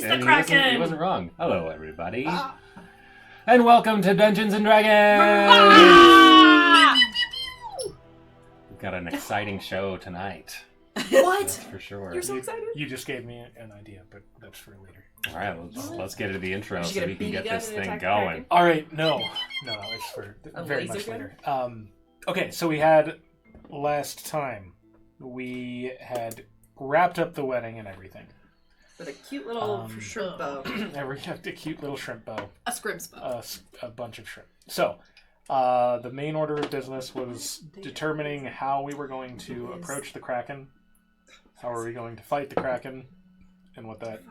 He's the Kraken! He wasn't wrong. Hello, everybody. And welcome to Dungeons & Dragons! We've got an exciting show tonight. What? That's for sure. You're so excited. You just gave me an idea, but that's for later. All right, let's get into the intro so we can get this thing attack going. All right, no, it's for very much later. Okay, so we had last time we had wrapped up the wedding and everything. With a cute little shrimp bow. A cute little shrimp bow. A scrimps bow. A bunch of shrimp. So, the main order of business was determining how we were going to approach the Kraken. How are we going to fight the Kraken? And what that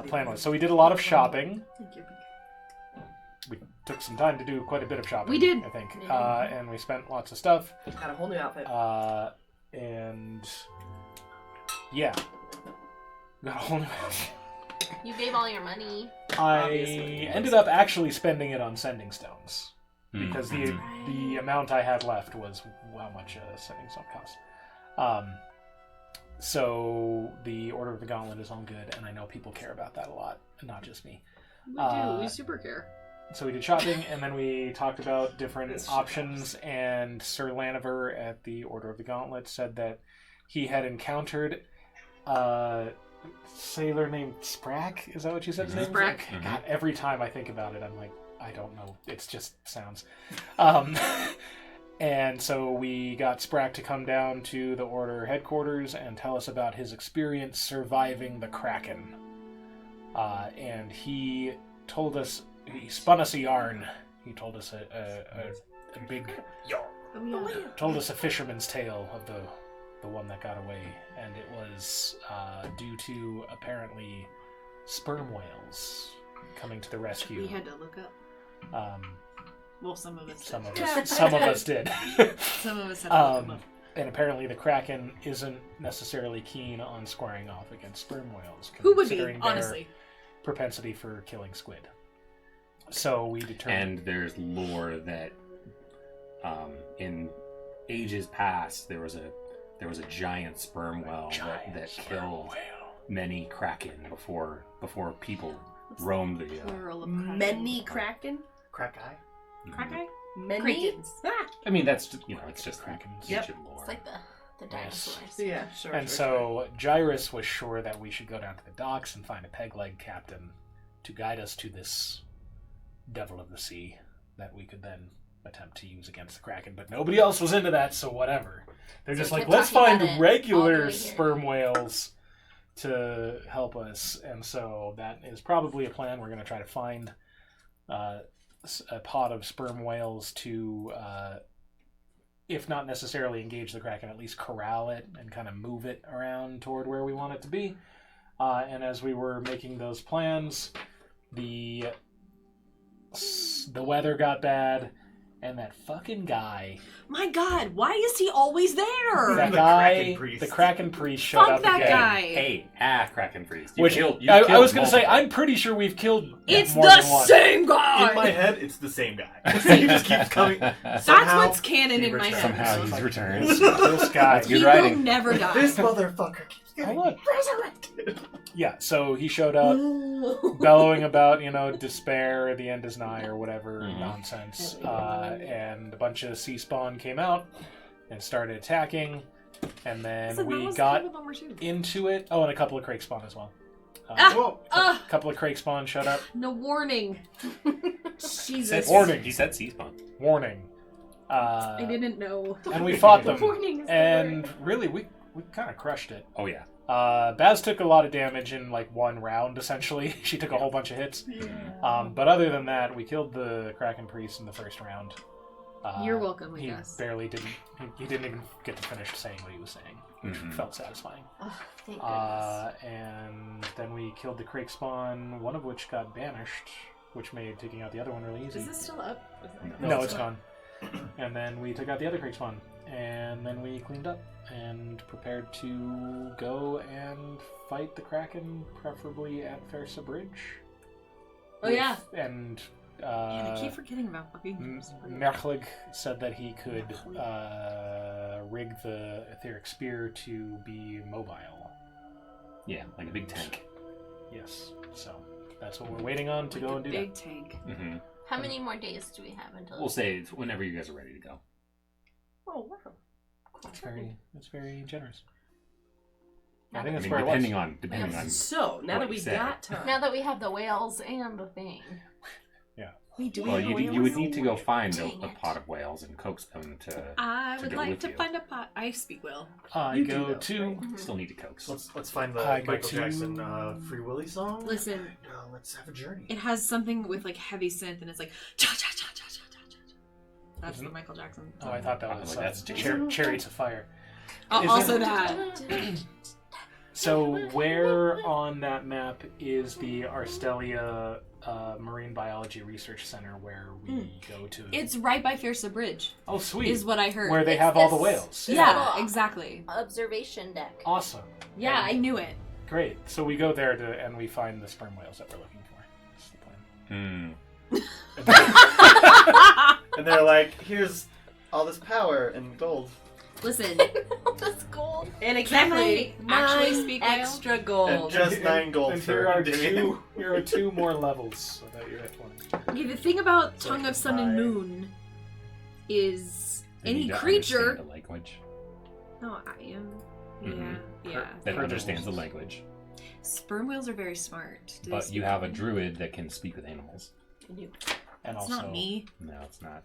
plan was. So we did a lot of shopping. We took some time to do quite a bit of shopping. We did. I think. And we spent lots of stuff. Got a whole new outfit. And yeah. Got a whole new outfit. You gave all your money. I ended up actually spending it on sending stones. Because the amount I had left was how much sending stone cost. So the Order of the Gauntlet is all good, and I know people care about that a lot, and not just me. We do. We super care. So we did shopping, and then we talked about different options, and Sir Laniver at the Order of the Gauntlet said that he had encountered a sailor named Sprack. Is that what you said his name? Sprack. God, every time I think about it, I'm like, I don't know. It just sounds. And so we got Sprack to come down to the Order headquarters and tell us about his experience surviving the Kraken. And he told us, he spun us a yarn. He told us a big, told us a fisherman's tale of the one that got away. And it was due to apparently sperm whales coming to the rescue. We had to look up. Well, some of us did. Some of us did. Some of us had to look up. And apparently the Kraken isn't necessarily keen on squaring off against sperm whales. Who would be, considering honestly? Their propensity for killing squid. So we determined... And there's lore that in ages past there was a giant sperm whale that killed many Kraken before people roamed the... Many Kraken? Krakai? Krakai? Many? Krakens. I mean, it's just Krakens. ancient lore. It's like the dinosaurs. Yeah, sure. And so Gyrus was sure that we should go down to the docks and find a peg-leg captain to guide us to this devil of the sea that we could then attempt to use against the Kraken. But nobody else was into that, so whatever. They're So just we like, kept let's talking find about it regular all the way here. sperm whales to help us. And so that is probably a plan. We're going to try to find a pod of sperm whales to, if not necessarily engage the Kraken, at least corral it and kind of move it around toward where we want it to be. And as we were making those plans, the weather got bad, and that fucking guy... My God, why is he always there? That The guy, Kraken priest. the Kraken priest showed Fuck up that again. guy. Hey, Kraken priest. Which you I killed was going to say, multiple. I'm pretty sure we've killed It's more the than one. same guy! In my head, it's the same guy. He just keeps coming. That's Somehow, what's canon he in my returns. head. Somehow he's returned. This guy. That's He good will writing. never die. This motherfucker keeps getting Hold on. resurrected. Yeah, so he showed up bellowing about, despair, the end is nigh, or whatever nonsense. And a bunch of sea spawn came out and started attacking. And then we got into it. Oh, and a couple of Crake spawn as well. Whoa. A couple of Crake spawn showed up. No warning. Jesus. Warning. He said C-spawn. Warning. I didn't know. And we fought them. Warning is the And word. really, we kind of crushed it. Oh yeah. Baz took a lot of damage in like one round, essentially. She took a whole bunch of hits. But other than that, we killed the Kraken Priest in the first round. You're welcome, I He guess. barely didn't. He didn't even get to finish saying what he was saying, which felt satisfying. Oh, thank goodness. And then we killed the Crake spawn, one of which got banished, which made taking out the other one really easy. Is this still up? No, it's gone. And then we took out the other Crake spawn, and then we cleaned up and prepared to go and fight the Kraken, preferably at Fersa Bridge. Oh, yeah. And Man, I keep forgetting about fucking Merchlig said that he could rig the etheric spear to be mobile. Yeah, like a big tank. Yes. So that's what we're waiting on to Like go a and do big that. tank. Mm-hmm. How many more days do we have until? We'll say it's whenever you guys are ready to go. Oh, wow. It's very generous. I Now think I that's mean, where depending it was. on So, now what that you we say. got time. Now that we have the whales and the thing. Wait, do we well, have you would need to go whales? find Dang a it. pot of whales and coax them to. I to would go like with to you. find a pot. I speak well. I You do go though, to. right? Still need to coax. Let's find the I go Michael to- Jackson Free Willy song. Listen, And, let's have a journey. it has something with like heavy synth, and it's like cha cha cha cha cha cha cha. That's Isn't the it? Michael Jackson. Oh, I thought that Oh, was that's Chariots of Fire. Oh, Isn't- also that. So where on that map is the Arstelia Marine Biology Research Center where we go to? It's right by Fierce Bridge, Oh, sweet. is what I heard. Where they It's have all the this- whales. Yeah, little exactly. Observation deck. Awesome. Yeah, I knew it. Great. So we go there and we find the sperm whales that we're looking for. That's the plan. Hmm. And they're like, here's all this power and gold. Listen, That's gold. and exactly actually nine speak whale? extra And gold. just 9 gold And for here are two more levels so that you're at 20. Okay, the thing about So Tongue I of can Sun and buy- Moon is You any need to creature. understand the language No, I am. Mhm. Yeah. that Creatures. understands the language. Sperm whales are very smart. Do they But speak you have a common? druid that can speak with animals. And It's also, not me. No, it's not.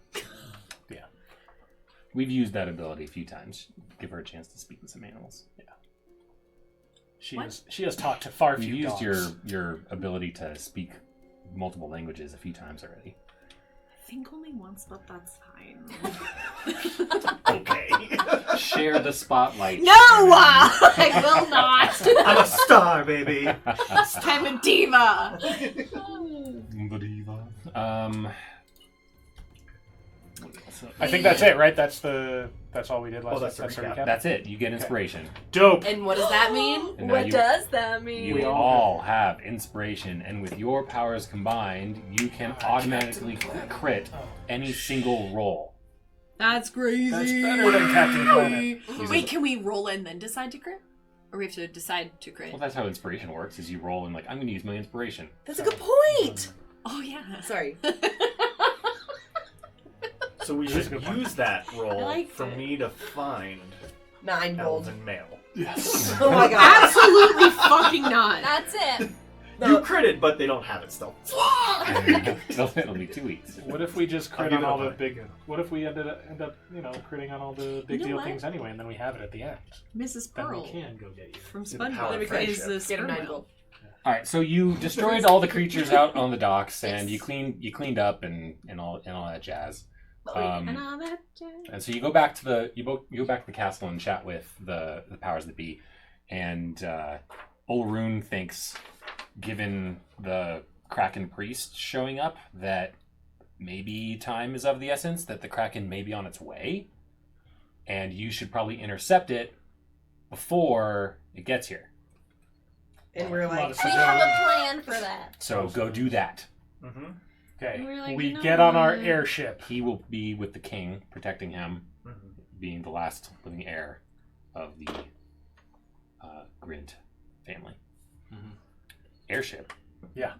Yeah. We've used that ability a few times. Give her a chance to speak with some animals. Yeah. She has talked to far You've few used dogs. your ability to speak multiple languages a few times already. I think only once, but that's fine. Okay. Share the spotlight. No! I will not! I'm a star, baby. I'm a diva! I think that's it, right? That's all we did last Oh, that's week. the the recap. That's it. You get inspiration. Dope. And what does that mean? And now What does that mean? You We all all have inspiration, and with your powers combined, you can automatically crit any single roll. That's crazy! That's better than Captain Planet. Wait, can we roll and then decide to crit? Or we have to decide to crit? Well, that's how inspiration works. Is you roll and like, I'm going to use my inspiration. That's a good point. Oh, yeah. Sorry. So we That's a should good point. use that roll I liked for it. me to find 9 gold. elven male. Yes. Oh my god. Absolutely fucking not! That's it. You critted, but they don't have it still. It'll be 2 weeks. What if we just I'll crit give on it a all the five. big? What if we end up, critting on all the big You know deal what? things anyway, and then we have it at the end? Mrs. Then Pearl we can go get you. from the power SpongeBob of is friendship. the Get her sperm 9 whale. gold. All right, so you destroyed all the creatures out on the docks, and you cleaned up and all that jazz. And all that jazz. And so you go back to the castle and chat with the powers that be, and Olrune thinks, given the Kraken priest showing up, that maybe time is of the essence, that the Kraken may be on its way, and you should probably intercept it before it gets here. And we're like, We have a plan for that. So go do that. Mm-hmm. Okay. And we're like, we you know get on our what? airship. He will be with the king, protecting him, Mm-hmm. being the last living heir of the Grint family. Mhm. Airship. Yeah.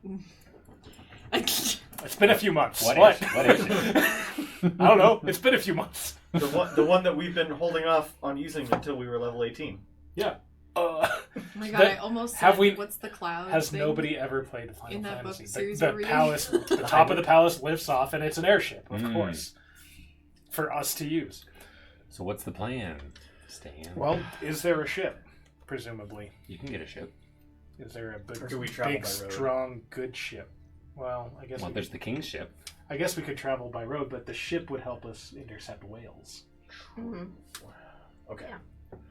It's been a few months. What What? airship? What airship? I don't know. It's been a few months. The one that we've been holding off on using until we were level 18. Yeah. Oh my god, That- I almost have said, we- what's the cloud Has thing? nobody ever played Final In that book Fantasy? series The we're reading? palace, the top of the palace lifts off, and it's an airship, of Mm. course, for us to use. So what's the plan, Stan? Well, is there a ship? Presumably, You can get a ship. is there a big, Or do we travel big by road? strong, good ship? Well, I guess Well, there's the king's ship. I guess we could travel by road, but the ship would help us intercept whales Mhm. Okay.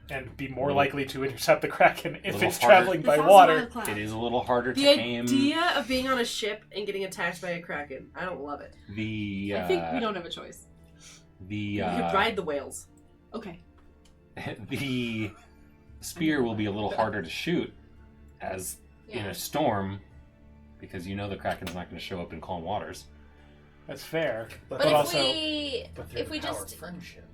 and be more likely to intercept the Kraken if Little it's harder. traveling The by Thousand water. Mile Cloud. It is a little harder to the aim. idea of being on a ship and getting attacked by a kraken. I don't love it. The I think we don't have a choice. the You could ride the whales. Okay. the spear will be a little harder to shoot, as in Yeah. a storm, because you know the Kraken's not going to show up in calm waters. That's fair. But, But if also- we but they're if we the power of just friendship.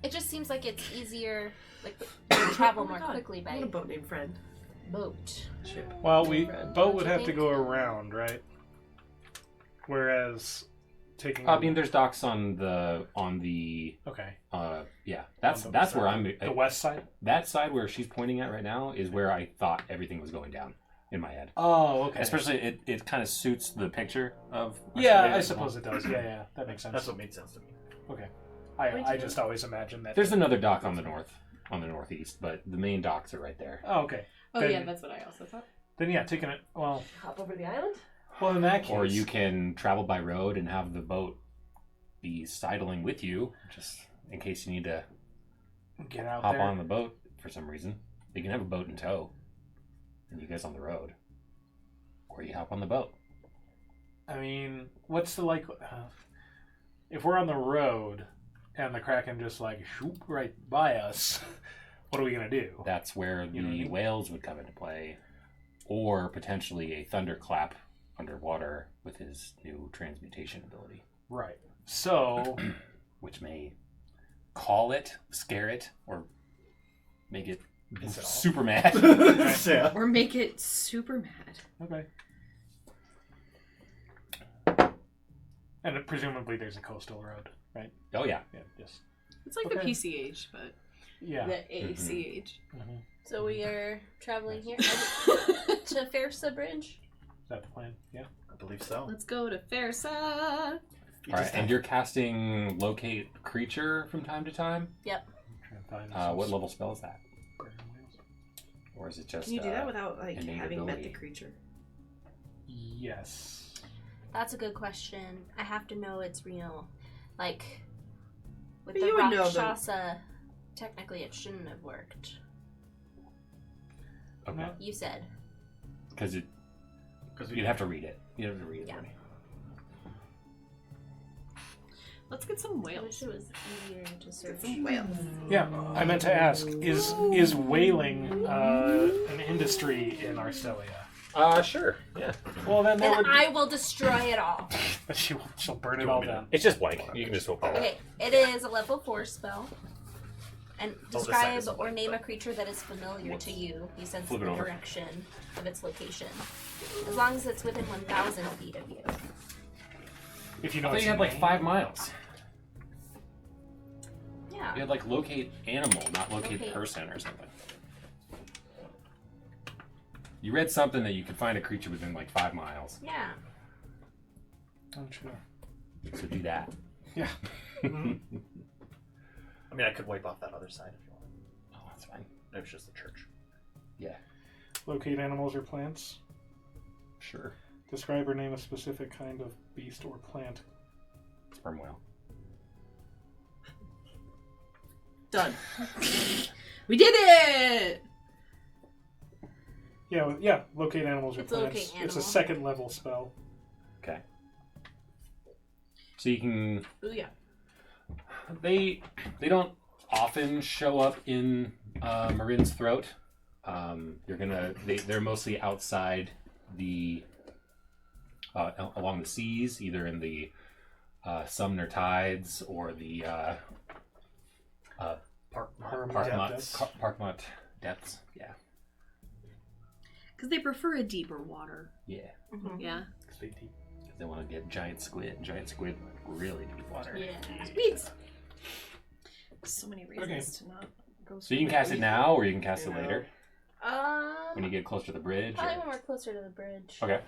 it just seems like it's easier like to travel Oh my more God. quickly I by want a boat named Friend. boat. Well, Road, boat don't would you have to think? go around, right? Whereas taking. I mean, there's docks on the Okay. yeah. That's On the where I'm. The west side. That side where she's pointing at right now is where I thought everything was going down in my head. Oh, okay. Especially, it kind of suits the picture of. Yeah, Australia I as well. suppose it does. Yeah, that makes sense. That's what made sense to me. Okay. I just always imagined that. There's another dock on the northeast, but the main docks are right there. Oh, okay. Oh Then- yeah, that's what I also thought. Then yeah, taking it. Well, Hop over the island? in that case. Or you can travel by road and have the boat be sidling with you, just in case you need to get out hop there. on the boat for some reason. You can have a boat in tow, and you guys on the road, or you hop on the boat. I mean, what's the if we're on the road and the Kraken just like shoot right by us, what are we gonna do? That's where the You know what I mean? whales would come into play, or potentially a thunderclap underwater with his new transmutation ability, Right. So, which may call it, scare it, or make it Piss it off. super mad. Yeah. Or make it super mad. okay. And presumably there's a coastal road, right? Oh yeah. Yeah. Yes. It's like Okay. the PCH, but Yeah. the ACH. Mhm. So we are traveling here to Fersa Bridge. Is that the plan? Yeah. I believe so. Let's go to Fersa. You All right, just and you're casting locate creature from time to time. Try and find some What level spell is that? square whales. Or is it just? Can you do that without like innate having met the ability? creature? Yes. That's a good question. I have to know it's real. Like, with But the you would know them. Rakshasa, technically it shouldn't have worked. Okay. You said. Because because you'd have to read it. You'd have to read it. Yeah. for me. Let's get some I whales. wish it was easier to search. Some whales. Yeah, I meant to ask: is whaling an industry in Arstelia? Sure. Yeah. Well, then there And would. I will destroy it all. She'll burn it all down. It's just blank. You can just open it. Okay, it is a level 4 spell. And this side describe isn't or like name that. a creature that is familiar to you. You sense Flip it the over. direction of its location. As long as it's within 1,000 feet of you. If you I know thought its you had like name. 5 miles. Yeah. You had like locate animal, not locate Locate. person or something. You read something that you could find a creature within like 5 miles. Yeah. I'm sure. So do that. Yeah. I mean, I could wipe off that other side if you want. Oh, that's fine. It was just the church. Yeah. Locate animals or plants. Sure. Describe or name a specific kind of beast or plant. Sperm whale. Done. We did it! Yeah. Locate animals or It's a plants. locate It's a animal. second level spell. Okay. So you can. Ooh, yeah. They don't often show up in Marin's throat. They're mostly outside the along the seas, either in the Sumner tides or the Parkmont depths. Yeah, Because they prefer a deeper water. yeah. Mhm. Yeah. Stay deep. They want to get giant squid. Giant squid, really deep water. Yeah. Sweet. So many reasons to not go. So you can cast it now, or you can cast it Yeah. later when you get closer to the bridge. Probably or- when we're closer to the bridge. Okay.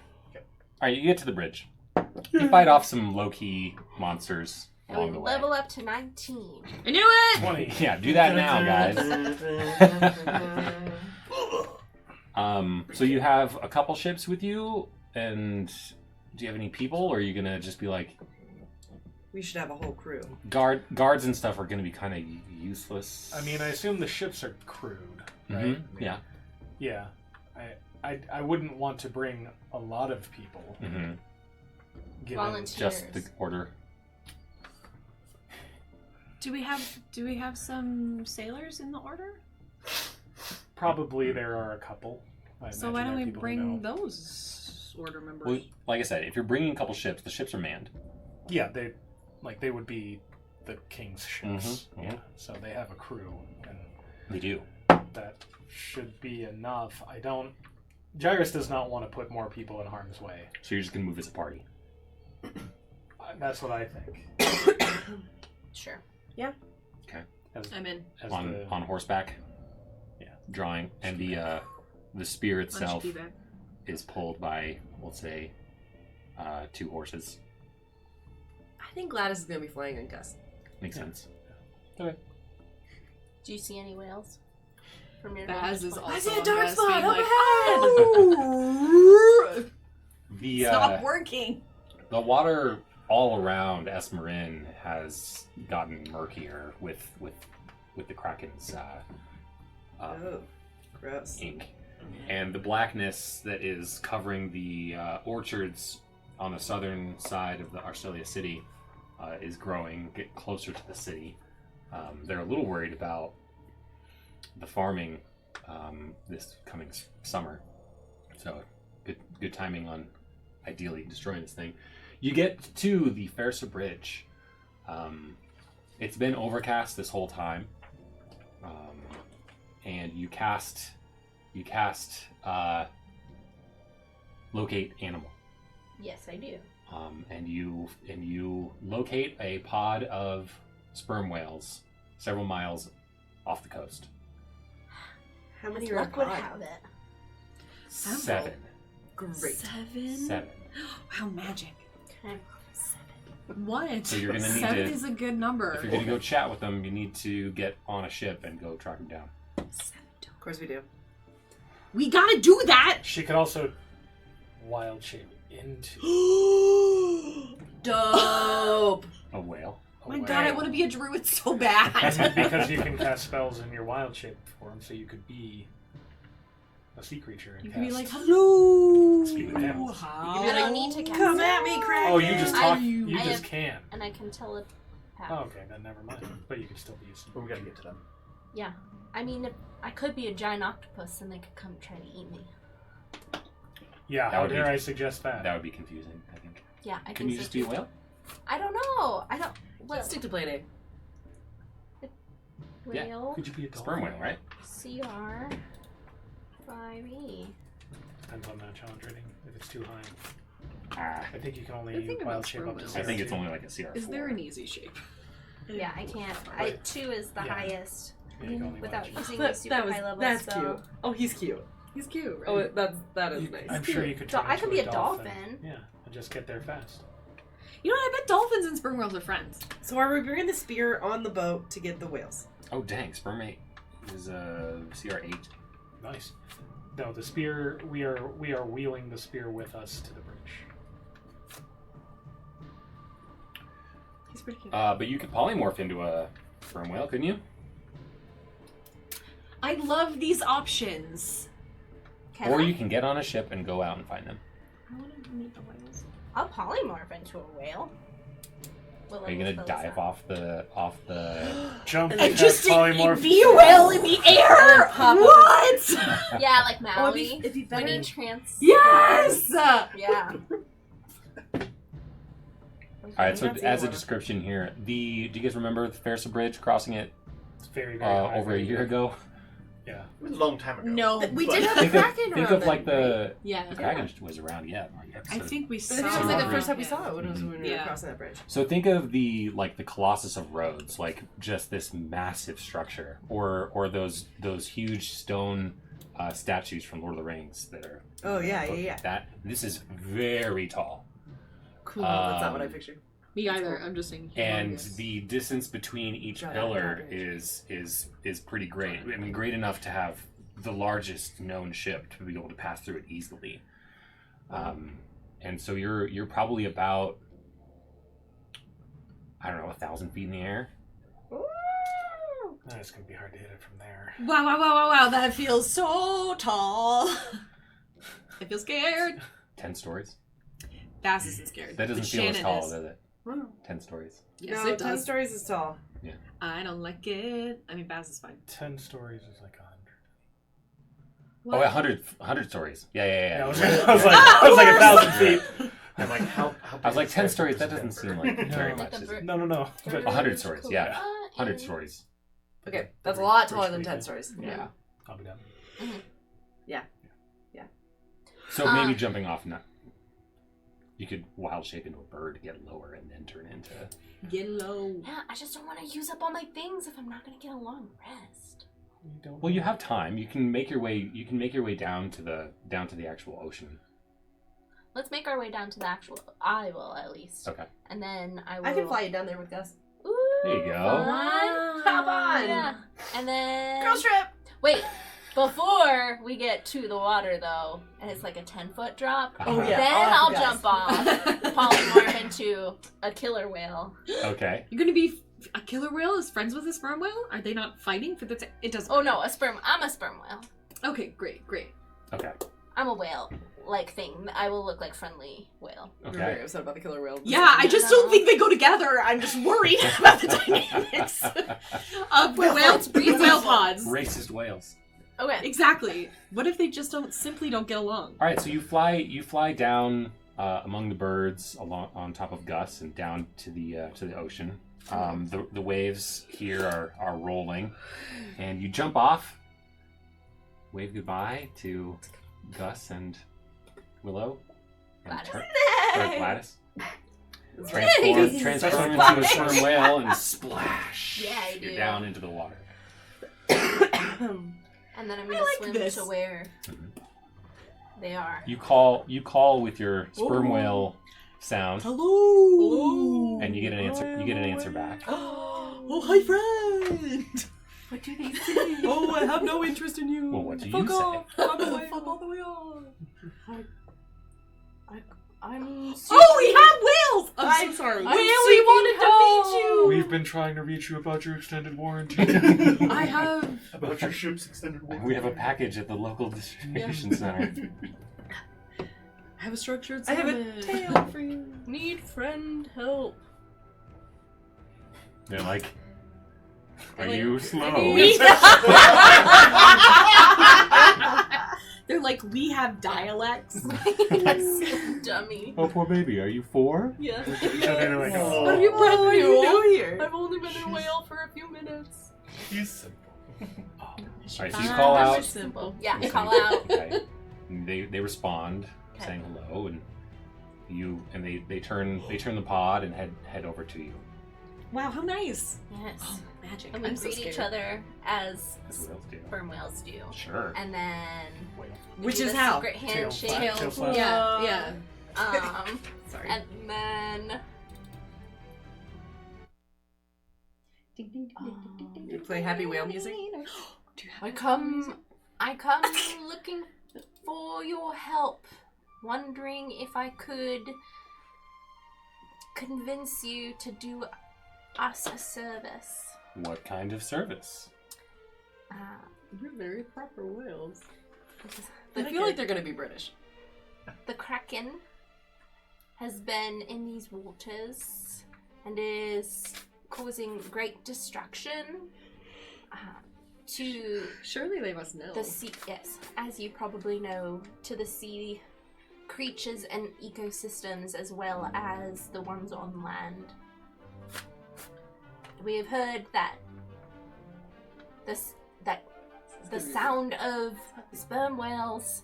All right, you get to the bridge. You fight off some low-key monsters And along we the way. level up to 19. I knew it! 20. Yeah, do that now, guys. So you have a couple ships with you, and do you have any people, or are you gonna just be like We should have a whole crew. guards and stuff are gonna be kind of useless? I mean, I assume the ships are crewed, right? Mhm, yeah. Yeah. I wouldn't want to bring a lot of people. Hmm. Given Volunteers. Just the order. Do we have some sailors in the order? Probably there are a couple. I So imagine why don't there are we people who bring know. those order members? Well, like I said, if you're bringing a couple ships, the ships are manned. Yeah, they would be the king's ships. Mhm, Yeah, so they have a crew, and They do. that's that should be enough. Gyrus does not want to put more people in harm's way. So you're just gonna move as a party. That's what I think. Sure. I'm in. On horseback. Yeah. Drawing, and the spear itself Lunch feedback. is pulled by, we'll say, 2 horses. I think Gladys is gonna be flying on Gus. Makes sense. Do you see any whales? From your Baz vantage is point? also I see a on dark Gus spot being up like, ahead. The Stop working. the water all around Esmerin has gotten murkier with the Kraken's Oh, gross. ink, and the blackness that is covering the orchards on the southern side of the Arcelia city is growing, get closer to the city. They're a little worried about the farming this coming summer, so good timing on ideally destroying this thing. You get to the Fersa Bridge. It's been overcast this whole time, and you cast locate animal. Yes, I do. And you locate a pod of sperm whales several miles off the coast. How many As are in luck would pod? have it. 7. Great. 7. Wow, magic. Okay. What? So you're gonna need 7 to- is a good number. If you're gonna go chat with them, you need to get on a ship and go track them down. 7. Of course we do. We gotta do that. She could also wild shape into Dope. A whale. a My whale. God, I want to be a druid so bad. Because you can cast spells in your wild shape form, so you could be a sea creature and You cast. can be like, hello. Speak with animals. How? I don't need to cast Come it. at me, Kraken. Oh, you just I- talk. You I just have- can. And I can telepath. Oh, okay, then never mind. But you can still be a sea. But we gotta get to them. Yeah. I mean, if I could be a giant octopus and they could come try to eat me. Yeah, That how would be- dare I suggest that? That would be confusing, I think. Yeah, I Can think you so just be a too. whale? I don't know. I don't. Let's stick to plan A. Yeah. Whale. Could you be a dolphin? Sperm whale, right? CR 5E. Depends on that challenge rating. If it's too high, Ah, I think you can The only thing wild about shape sperm up to whales- I think it's CR2. only like a CR4. Is there an easy shape? Yeah, I can't. Right. 2 is the Yeah. highest Yeah, you can only without wild shape. using the super high level that's spell. cute. Oh, he's cute. He's cute, right? Oh, that is You- nice. I'm sure you could. So turn I into could be a dolphin. Yeah, and just get there fast. You know what? I bet dolphins and sperm whales are friends. So are we bringing the spear on the boat to get the whales? Oh, dang. Spermate is CR8. Nice. No, the spear. We are wheeling the spear with us to the bridge. He's pretty cute. But you could polymorph into a sperm whale, couldn't you? I love these options. Can Or I? you can get on a ship and go out and find them. I want to meet the whales. I'll polymorph into a whale. What Are you level gonna spell is dive off the? Jump And and Just polymorph. be a whale in the air. pop up. What? that? Yeah, like Oh, Maui. it'd be When better. he trans. Yes. Yeah. All right. So That's as a Ewa. description here, do you guys remember the Fersa Bridge crossing it It's very, very high, over a very year good. ago? Yeah. It was a long time ago. No, We But- did have a Think of, Kraken think around of like then, right? the Yeah. Kraken was around, yeah. Like I episode- think we But saw. I think it was like the Some first time we Yeah. saw it when we were Yeah. crossing that bridge. So think of the Colossus of Rhodes, like just this massive structure, or those huge stone statues from Lord of the Rings that are. Oh, yeah, yeah, yeah. That this is very tall, Cool. That's not what I Um, pictured. Me either. I'm just saying. and humongous. the distance between each Giant pillar bridge. is pretty great. I mean, great enough to have the largest known ship to be able to pass through it easily. And so you're probably about, I don't know, 1,000 feet in the air. It's gonna be hard to hit it from there. Wow, wow, wow, wow, wow. That feels so tall. I feel scared. 10 stories. Bass isn't scared. That doesn't but feel as Shannon tall, is. does it? Wow. 10 stories. Yes, No, it 10 does. stories is tall. I don't like it. I mean, Bass is fine. 10 stories is like 100. Oh, 100 stories. Yeah. Yeah, I was, Yeah. I was like, I was like 1,000 feet. I'm like, how I was like, big 10 is stories, that Denver? doesn't seem like very No. much, Like is a it? No. But 100 stories, yeah. 100 stories. Okay, that's a lot taller than Bridge 10 weekend. stories. Yeah. calm you down. So maybe jumping off, you could wild shape into a bird to get lower and then turn into. Get low. Yeah, I just don't want to use up all my things if I'm not going to get a long rest. Well, you have time. You can make your way. You can make your way down to the actual ocean. Let's make our way down to the actual. I will at least. Okay. And then I will. I can fly you down there with Gus. Ooh, There you go. fun. Hop on! Yeah. And then. Girls trip! Wait. Before we get to the water, though, and it's like a 10-foot drop. Oh, yeah. Then Off I'll Gus. jump off, polymorph into a killer whale. Okay. You're gonna be a killer whale is friends with a sperm whale? Are they not fighting for the? It doesn't. Oh no, I'm a sperm whale. Okay, great. Okay. I'm a whale-like thing. I will look like friendly whale. You're very Okay. upset about the killer whale. Yeah, I just don't think they go together. I'm just worried about the dynamics of the whale pods. Racist whales. Okay. Exactly. What if they just simply don't get along? All right. So you fly down among the birds on top of Gus and down to the ocean. The waves here are rolling, and you jump off. Wave goodbye to Gus and Willow and Gladys. Gladys. Transform into a sperm whale and splash. Yeah, I You're do. down into the water. And then I'm gonna like swim this. to where they are. You call with your sperm whale sound, Hello. and you get an answer. You get an answer back. Oh, hi, friend. What do they say? Oh, I have no interest in you. Well, what do you Fuck say? off. Fuck away. Fuck all the way off. I'm. Oh, we have whales. I'm so sorry. We wanted to meet you. We've been trying to reach you about your extended warranty. I have. About your ship's extended warranty. We have a package at the local distribution center. I have a structured. I have a summit. tail for you. Need friend help. They're like, are Like, you slow? They're like, we have dialects. Dummy. Oh, poor baby. Are you 4? Yeah. They're like, oh, What are you brother you here? I've only been in a whale for a few minutes. he's simple. All right, so you call out. Simple. Yeah, Okay. call out. Okay. And they respond Okay. saying hello, and they turn the pod and head over to you. Wow, how nice. Yes. Oh, magic. And we I'm so greet each scared. other as As whales do. sperm whales do. Sure. And then we Which do is the how? secret handshake. Tail flap. Yeah. Sorry. And then You play happy whale music? I come looking for your help, wondering if I could convince you to do us a service. What kind of service? You're very proper whales. The, I feel like they're gonna be British. the Kraken has been in these waters and is causing great destruction to Surely they must know. the sea. Yes, as you probably know, to the sea creatures and ecosystems as well as the ones on land. We have heard that the sound of sperm whales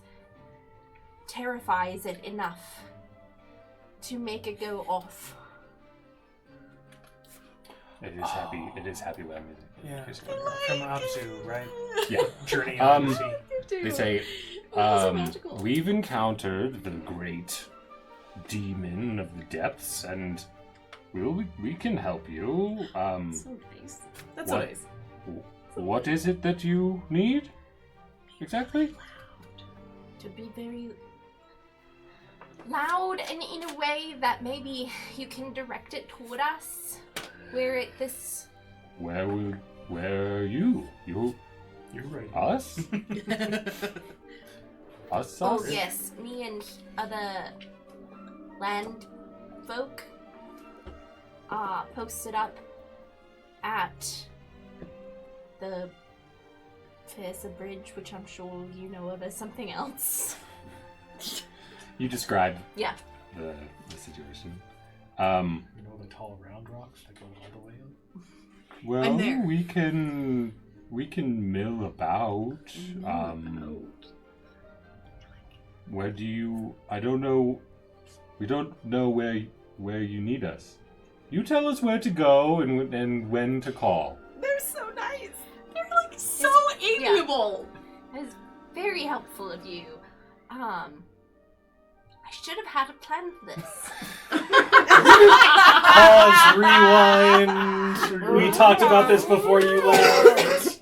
terrifies it enough to make it go off. It is happy. It is happy whale music. Yeah, from Abzu, right? Yeah. Journey on the sea. They say, Oh, magical. we've encountered the great demon of the depths, and we can help you. So nice. That's so What? nice. What is it that you need? Exactly? To be very loud and in a way that maybe you can direct it toward us. Where it this Where are you? You're right. Us? Us? oh Us? yes, me and other land folk are posted up at the Fiercer Bridge, which I'm sure you know of as something else. You describe Yeah. the situation. You know the tall round rocks that go all the way up? Well, I'm there. we can We can mill about. Where do you? I don't know. We don't know where you need us. You tell us where to go and when to call. They're so nice. They're like so amiable. It was very helpful of you. I should have had a plan for this. Pause, rewind. We talked about this before you left.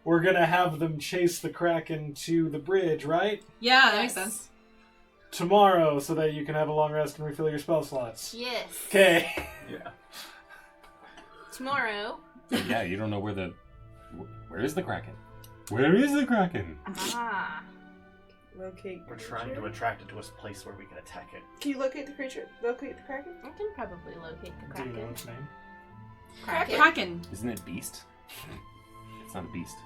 We're gonna have them chase the Kraken to the bridge, right? Yeah, that makes sense. Tomorrow, so that you can have a long rest and refill your spell slots. Yes. Okay. Yeah. Tomorrow. Yeah, you don't know where is the Kraken? Where is the Kraken? Ah. Locate. We're trying to attract it to a place where we can attack it. Can you locate the creature? Locate the Kraken? I can probably locate the Do you know Kraken. its name? Kraken. Isn't it beast? It's not a beast.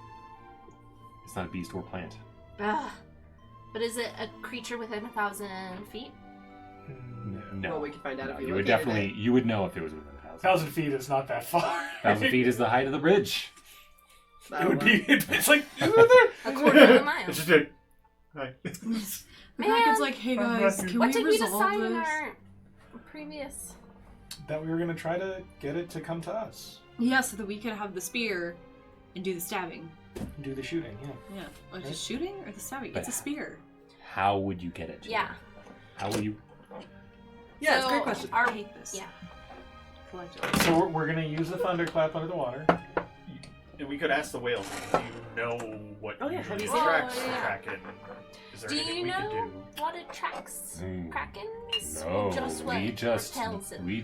It's not a beast or plant. But is it a creature within 1,000 feet? No. Well, we can find out if You would definitely. You would know if it was within 1,000. 1,000 feet is not that far. 1,000 feet is the height of the bridge. It would be. It's like A quarter of a mile. It's just a... Hi. Kraken's like, hey guys, can What we did we resolve decide in this? our previous... that we were gonna try to get it to come to us. Yeah, so that we could have the spear and do the stabbing. Do the shooting, yeah. Yeah. Or just shooting or the stabbing? But- It's a spear. How would you get it? to Yeah. her? How will you? Yeah, it's a So, great question. I hate this. Yeah. Collectively. So we're gonna use the thunderclap under the water. And we could ask the whales, do you know what Oh, yeah, have usually you seen- attracts the yeah. Kraken? Is there Do anything you we could know do? what attracts Krakens? No, Just what we just repels them? we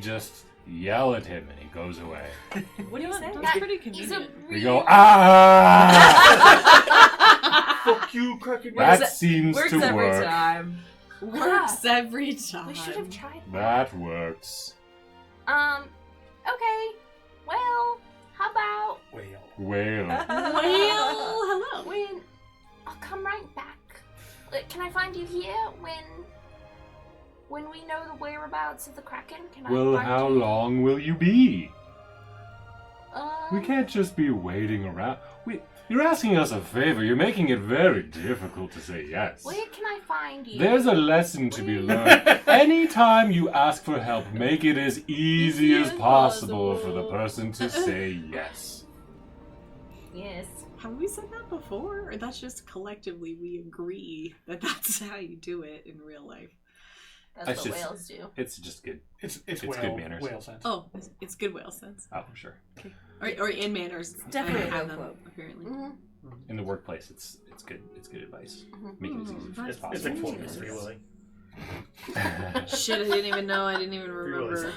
just yell at him and he goes away. What do you say? That- That's pretty He's a convenient. We go ah. Fuck you, Kraken! That seems Works to every work. time. Works every time. We should have tried That works. Okay. Well, how about Whale. Whale. Well, hello. when I'll come right back. Can I find you here when we know the whereabouts of the Kraken? Can I Well, find how you? long will you be? We Um, can't just be waiting around. You're asking us a favor. You're making it very difficult to say yes. where can I find you? There's a lesson to be learned. Anytime you ask for help, make it as easy as possible for the person to say yes. Yes. Have we said that before? Or that's just collectively we agree that that's how you do it in real life? That's That's what just- whales do. It's just good. It's It's whale, good manners. whale sense. Oh, it's good whale sense. Oh, for sure. Or in manners. definitely I a have whale them, club. apparently. Mm-hmm. In the workplace, it's good. It's good advice. Make it as easy as That's It's a possible. quote, Free Willy. Shit, I didn't even know. I didn't even Free Willy remember. said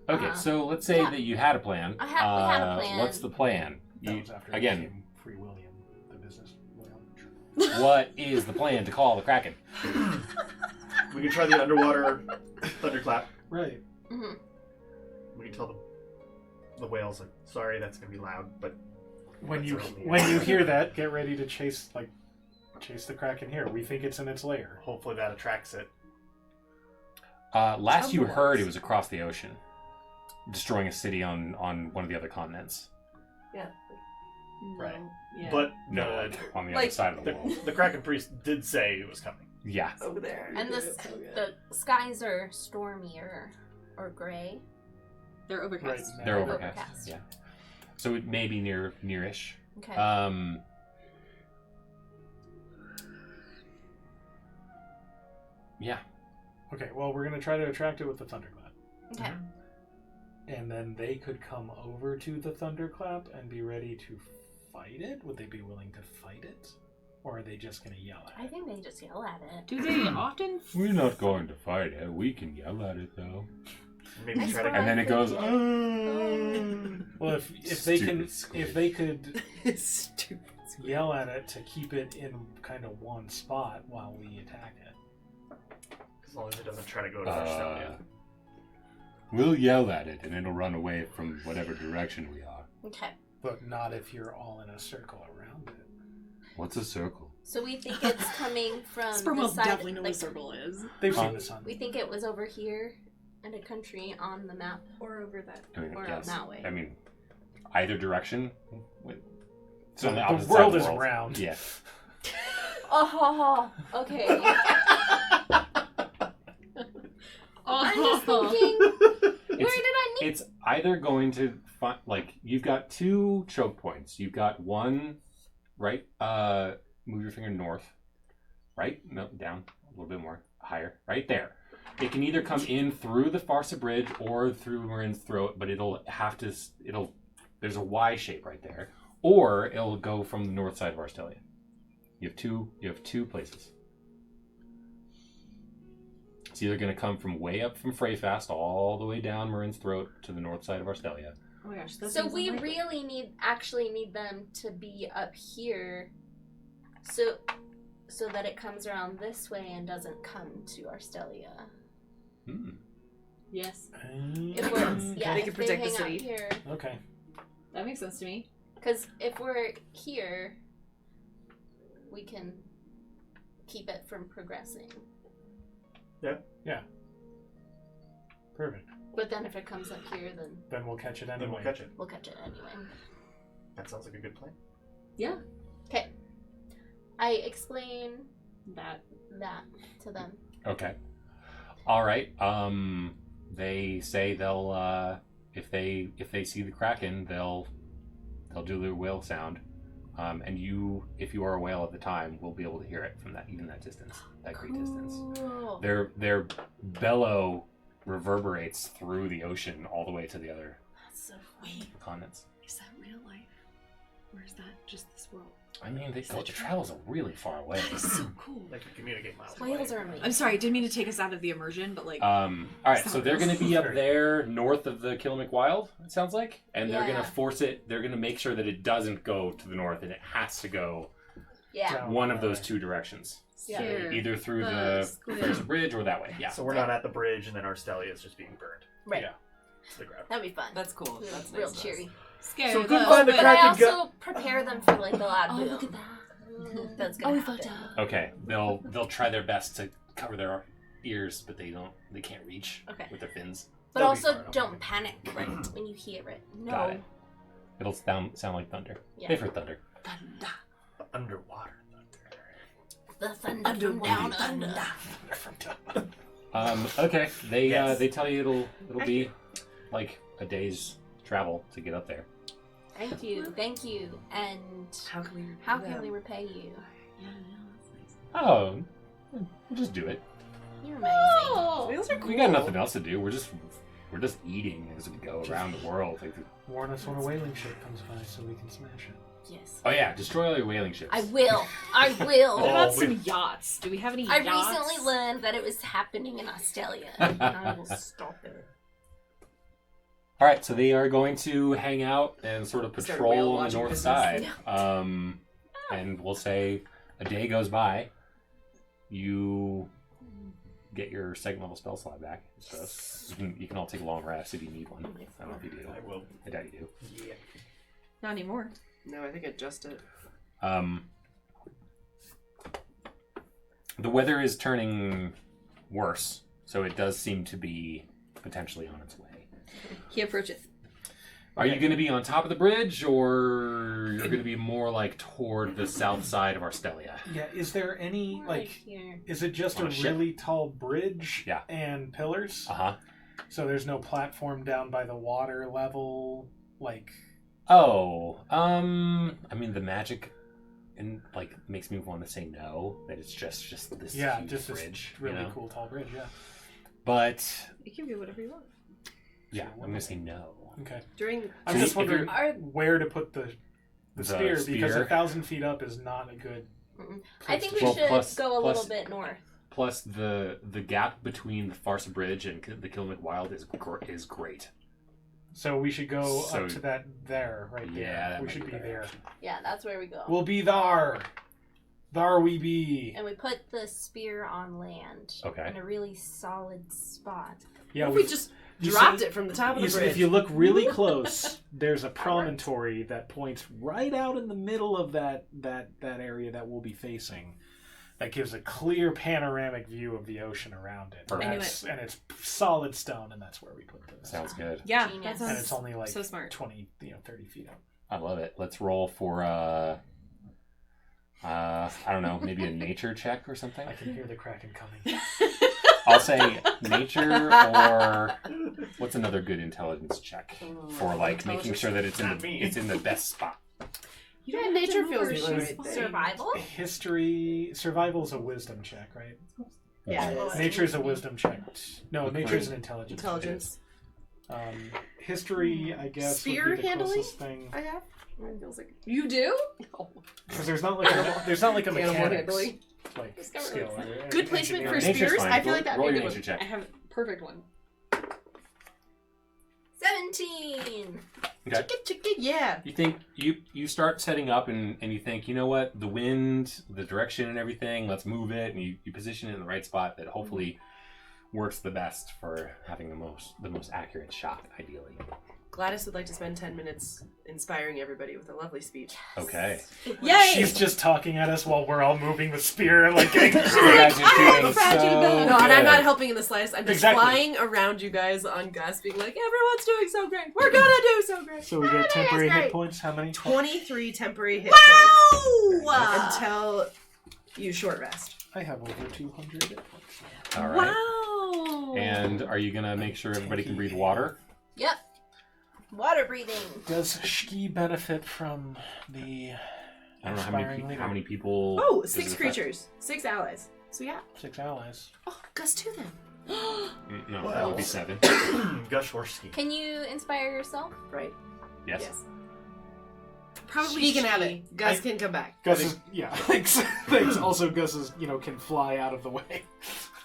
that. Okay, so let's say Yeah. that you had a plan. We had a plan. What's the plan? That You, was after again, it became Free William, the business whale. what is the plan to call the Kraken? We can try the underwater thunderclap. Right. Mm-hmm. We can tell the whales, like, sorry, that's gonna be loud, but When That's you early. when you hear that, get ready to chase the Kraken here. We think it's in its lair. hopefully that attracts it. Last you Otherwise- heard, it was across the ocean, destroying a city on one of the other continents. Yeah. Right. Yeah. But No, on the other Like, side of the world. the Kraken priest did say it was coming. Yeah. Over there. And the skies are stormy or gray. They're overcast. Right. They're now. overcast. Overcast. Yeah. So it may be nearish. Okay. Yeah. Okay. Well, we're gonna try to attract it with the thunderclap, okay. and then they could come over to the thunderclap and be ready to fight it. Would they be willing to fight it, or are they just gonna yell at I it? think they just yell at it. Do they often? We're not going to fight it. We can yell at it though. Maybe That's try to what And then it goes. Well, if they can, Stupid squid. if they could Stupid. yell at it to keep it in kind of one spot while we attack it. as long as it doesn't try to go to our stone. Yeah. We'll yell at it and it'll run away from whatever direction we are. Okay. But not if you're all in a circle around it. What's a circle? So we think it's coming from Sperm the will side. definitely know what a like, circle is. They've Huh? seen the sun. we think it was over here in a country on the map. Or over that. I mean, Or I guess. that way. I mean, either direction. So on the opposite world side of is the world. round. Yeah. Oh, okay. I'm just thinking, where did I need? It's either going to find, like, you've got 2 choke points. You've got one right. Move your finger north. Right? No, down a little bit more. Higher. Right there. It can either come in through the Farsa Bridge or through Marin's throat, but there's a Y shape right there. Or it'll go from the north side of Arstelia. You have two places. It's either going to come from way up from Freyfast all the way down Marin's throat to the north side of Arstelia. Oh my gosh. So we really need them to be up here, so that it comes around this way and doesn't come to Arstelia. Yes. If we're They can if protect they the hang city. out here, Okay. That makes sense to me. because if we're here, we can keep it from progressing. Perfect. But then if it comes up here, then We'll catch it anyway. Then we'll catch it. we'll catch it anyway. That sounds like a good plan. Yeah. Okay. I explain That. that to them. Okay. All right. They say they'll if they see the Kraken, they'll do their whale sound. And if you are a whale at the time, will be able to hear it from that distance, that great distance. Cool. Their bellow reverberates through the ocean all the way to the other That's so wait. continents. Is that real life, or is that just this world? I mean, the travels are really far away. That is so cool. They can communicate miles Whales away. are amazing. I'm sorry, I didn't mean to take us out of the immersion, but like, All right, so they're going to be up there north of the Killimack Wild, it sounds like, and they're going Yeah. to force it. They're going to make sure that it doesn't go to the north, and it has to go Yeah. Down one of that those way. 2 directions, Yeah. Here. either through the Squid. Fraser Bridge or that way. Yeah. So we're not at the bridge, and then Arstelia is just being burned Right. Yeah. to the ground. That'd be fun. That's cool. That's real nice. cheery. Scare So the good find the But I Kraken also prepare them for like the loud Oh, boom. look at that. That's gonna happen. Okay, they'll try their best to cover their ears, but they can't reach Okay. with their fins. But They'll be also far enough. don't panic when you hear it. No. Got it. It'll sound like thunder. Yeah. They've heard thunder. Thunder. Underwater thunder. The thunder from down under. Okay, Yes. they tell you it'll be like a day's travel to get up there. Thank you. And How can we? how can we repay you? Yeah, that's nice. Oh, we'll just do it. You're amazing. Oh! Whales are cool. We got nothing else to do. We're just eating as we go around the world. Like, Warn us when a whaling ship comes by so we can smash it. Yes. oh yeah, destroy all your whaling ships. I will. I what will. about Oh, some yachts? Do we have any I yachts? recently learned that it was happening in Australia, and I will stop it. All right, so they are going to hang out and sort of Start patrol whale on the watching north business. side. And we'll say a day goes by. You get your second level spell slot back. I suppose. You can all take a long rest if you need one. I don't know if you do. I will. I doubt you do. Yeah. Not anymore. No, I think I just did. The weather is turning worse, so it does seem to be potentially on its way. He approaches. Are you going to be on top of the bridge, or you're going to be more like toward the south side of Arstelia? Yeah, is there any, Right here. is it just On a a ship? really tall bridge Yeah. and pillars? Uh-huh. So there's no platform down by the water level? Like, Oh, I mean, the magic makes me want to say no, that it's just this yeah, huge just bridge. this really you know? cool tall bridge, yeah. But, You can do whatever you want. yeah, I'm going to say no. Okay. During I'm So just if wondering Are- where to put the spear, because spear? 1,000 feet up is not a good I place think to we shoot. should plus- go a plus- little bit north. Plus, the gap between the Farsa Bridge and the Killimack Wild is great. So we should go So- up to that there, right there. Yeah, that we might should be be better, there. actually. Yeah, that's where we go. We'll be thar. Thar we be. And we put the spear on land Okay. in a really solid spot. Yeah, What if we just you dropped see- it from the top of the you see, bridge? if you look really close, there's a promontory that points right out in the middle of that area that we'll be facing. that gives a clear panoramic view of the ocean around it. Perfect. And it's solid stone, and that's where we put this. Sounds good. Yeah, Genius. that sounds And it's only like so smart. 20, 30 feet up. I love it. Let's roll for I don't know, maybe a nature check or something. I can hear the Kraken coming. I'll say nature, or what's another good intelligence check for like making sure that it's in the best spot. You know, nature feels She's right there. survival? Survival's a wisdom check, right? Yeah, it is. Nature's a wisdom check. No, Look nature's for an intelligence. Intelligence. History, I guess, Spear would be the handling? closest thing. I have. Mine feels like You do? Because there's not like a animal mechanics handling. like Discover skill. it. or Good placement for engineering. Nature's spears. fine. I feel like that'd roll be a your good nature one. check. I have a perfect one. 17! Okay. Chicka, yeah. You think you start setting up and you think, you know what, the wind, the direction and everything, let's move it, and you position it in the right spot that hopefully works the best for having the most accurate shot, ideally. Gladys would like to spend 10 minutes inspiring everybody with a lovely speech. Okay. Yay! She's just talking at us while we're all moving the spear, like getting. You guys are doing so No, and I'm not good. helping in the slightest. I'm just Exactly. flying around you guys on Gus, being like, everyone's doing so great. We're gonna do so great. So we get Everything is temporary hit great. points. How many? 23 temporary hit points Wow! until you short rest. I have over 200 hit points. All right. Wow! And are you gonna make sure everybody can breathe water? Yep. Water breathing. Does Shki benefit from the I don't know inspiring leader? how many people. Oh, does 6 it affect? creatures. 6 allies. So yeah. 6 allies. Oh, Gus 2 then. No, that would be 7. Gushworski. Can you inspire yourself? Right. Yes. Probably He can have she. it. Gus can come back. Gus is thanks. Also, Gus is can fly out of the way.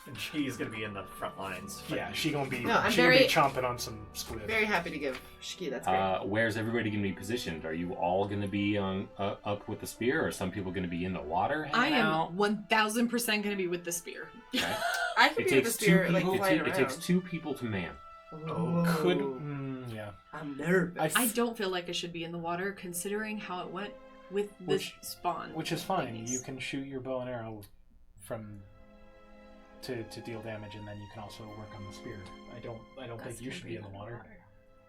And she's gonna be in the front lines. Yeah, she gonna be. No, I'm she gonna be very- chomping on some squid. Very happy to give Shiki. That's great. Where's everybody going to be positioned? Are you all going to be on up with the spear, or are some people going to be in the water? I hanging am out? 1000% going to be with the spear. Okay. I could It be with the takes two spirit, like people. flying It around. takes 2 people to man. Oh. Could yeah. I'm nervous. I don't feel like I should be in the water, considering how it went with the Which- spawn. Which is fine. thingies. You can shoot your bow and arrow from to deal damage, and then you can also work on the spear. I don't think you should be in the water.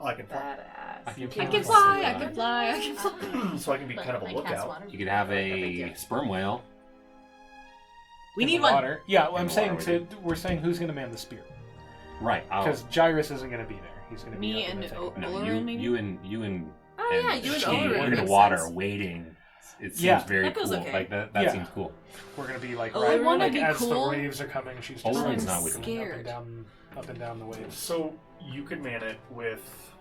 Oh, I can fly. Badass. You I can can fly, I can fly, I can fly. So I can be But kind of a I cast lookout. water. You could have Big a deal. sperm whale. We In need the one. water. Yeah, well, In I'm the saying water, we're saying who's gonna man the spear Right. because Gyrus isn't gonna be there. He's gonna be Me up in and the thick of it. No, Oloran, maybe? you and Oh yeah, you and she Oloran. in the makes water sense. waiting. It seems Yeah. very That goes cool. okay. Like that Yeah. seems cool. We're gonna be like Oh, right I wanna like be as cool, the waves are coming, she's just Oloran's like, not with me. scared. up and down the waves. So you could man it with.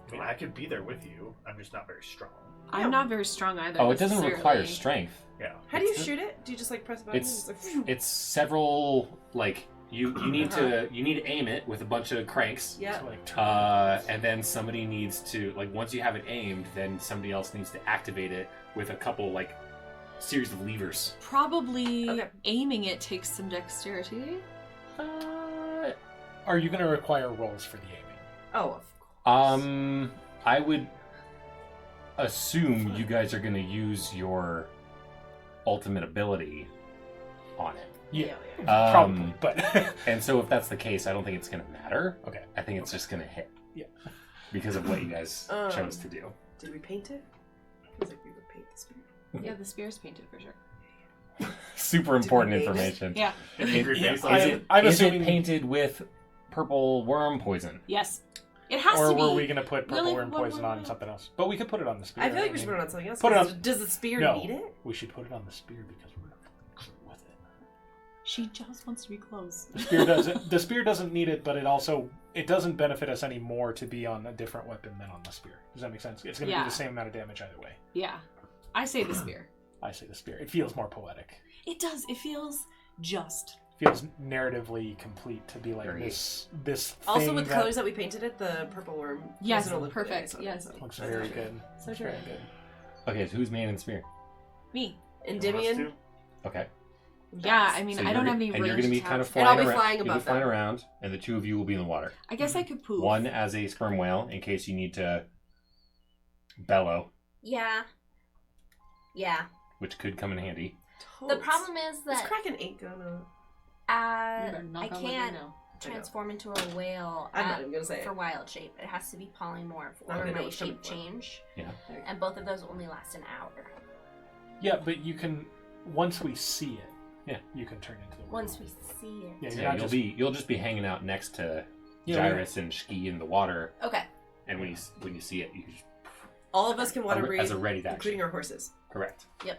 I mean, I could be there with you. I'm just not very strong. I'm not very strong either. Oh, it doesn't necessarily. require strength. Yeah. How do you shoot it? Do you just like press a button? It's- and just like, It's several like you need to aim it with a bunch of cranks. yeah. So, like, And then somebody needs to once you have it aimed, then somebody else needs to activate it with a couple series of levers. Probably Okay. aiming it takes some dexterity. are you gonna require rolls for the aiming? Oh, of course. I would assume you guys are going to use your ultimate ability on it. Yeah, Um, probably. But And so if that's the case, I don't think it's going to matter. okay. I think it's just going to hit. Yeah. Because of what you guys chose to do. Did we paint it? Feels like we would paint the spear. Yeah, the spear's painted for sure. Super important name it? information. Yeah. Angry Yeah, face. I'm Is assuming- it painted with purple worm poison? Yes. It has Or to be. were we gonna put purple Really, worm what- poison on something else? But we could put it on the spear. I feel like we should put it on something else. Put it 'cause on- Does the spear No. need it? We should put it on the spear because we're with it. She just wants to be close. The spear doesn't. The spear doesn't need it, but it doesn't benefit us any more to be on a different weapon than on the spear. Does that make sense? It's going to Yeah. do the same amount of damage either way. Yeah. I say the spear. I say the spear. It feels more poetic. It does. It feels just. Feels narratively complete to be like Very. this. Also, thing with that colors that we painted it, the purple worm. Yes, doesn't look perfect, good. yes. looks very good. So Looks true. very good. Okay, so who's man and spear? Me. Endymion. Okay. Yeah, I mean, So I you're don't have gonna- any and range you're going to be kind of attacks. flying And I'll be around. flying You'll be above flying them. around, and the 2 of you will be in the water. I guess I could poof. One as a sperm whale in case you need to bellow, Yeah. Yeah. which could come in handy. The problem is This that Kraken ain't gonna. You I better knock on wood can't right now. transform into a whale I'm not even gonna say for it. wild shape. It has to be polymorph Not or gonna know my what's coming shape for. change. Yeah. And both of those only last an hour. Yeah, but you can once we see it. Yeah. You can turn into the whale. Once we see it. Yeah, you're Yeah, not you'll just be hanging out next to Yeah, Gyrus and Shki in the water, Okay. and when you see it, you just All of us can water breathe, as a ready action. including our horses. Correct. Yeah.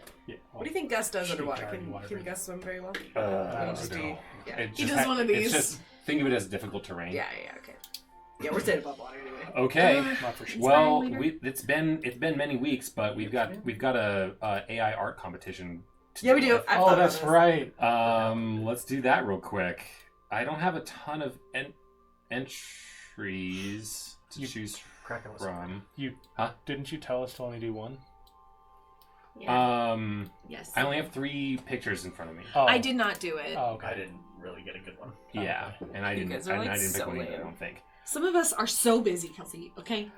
What do you think Gus does She underwater? can Can water can breathe. Gus swim very well? I It'll just don't be know. yeah. It He just does one of It's these. just think of it as difficult terrain. Yeah, okay. Yeah, we're staying above water anyway. Okay. Not for sure. Well, Inspiring it's been many weeks, but we've got a AI art competition. To Yeah, we do. with. I've thought that's about right. Let's do that real quick. I don't have a ton of entries to You- choose Kraken was from. Didn't you tell us to only do one? Yeah. Yes. I only have 3 pictures in front of me. Oh. I did not do it. Oh, okay. I didn't really get a good one. Yeah, and I You didn't. guys are, I like, didn't pick so one either. I lame. don't think. Some of us are so busy, Kelsey. Okay.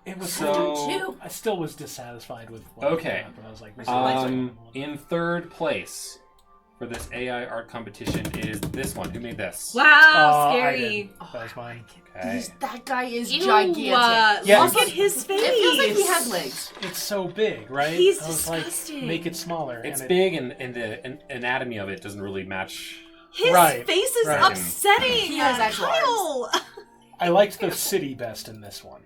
It was So- I still was dissatisfied with. What Okay. But I was like, this is In third place for this AI art competition is this one. Who made this? Wow, I scary. didn't. That was mine. Okay. That guy is Ew, gigantic. Yeah, Look at his face. It feels like he has legs. It's so big, right? He's I was disgusting. like, make it smaller. It's and big, and the anatomy of it doesn't really match. His Right, face is right. upsetting. He has actual Kyle. I liked the city best in this one.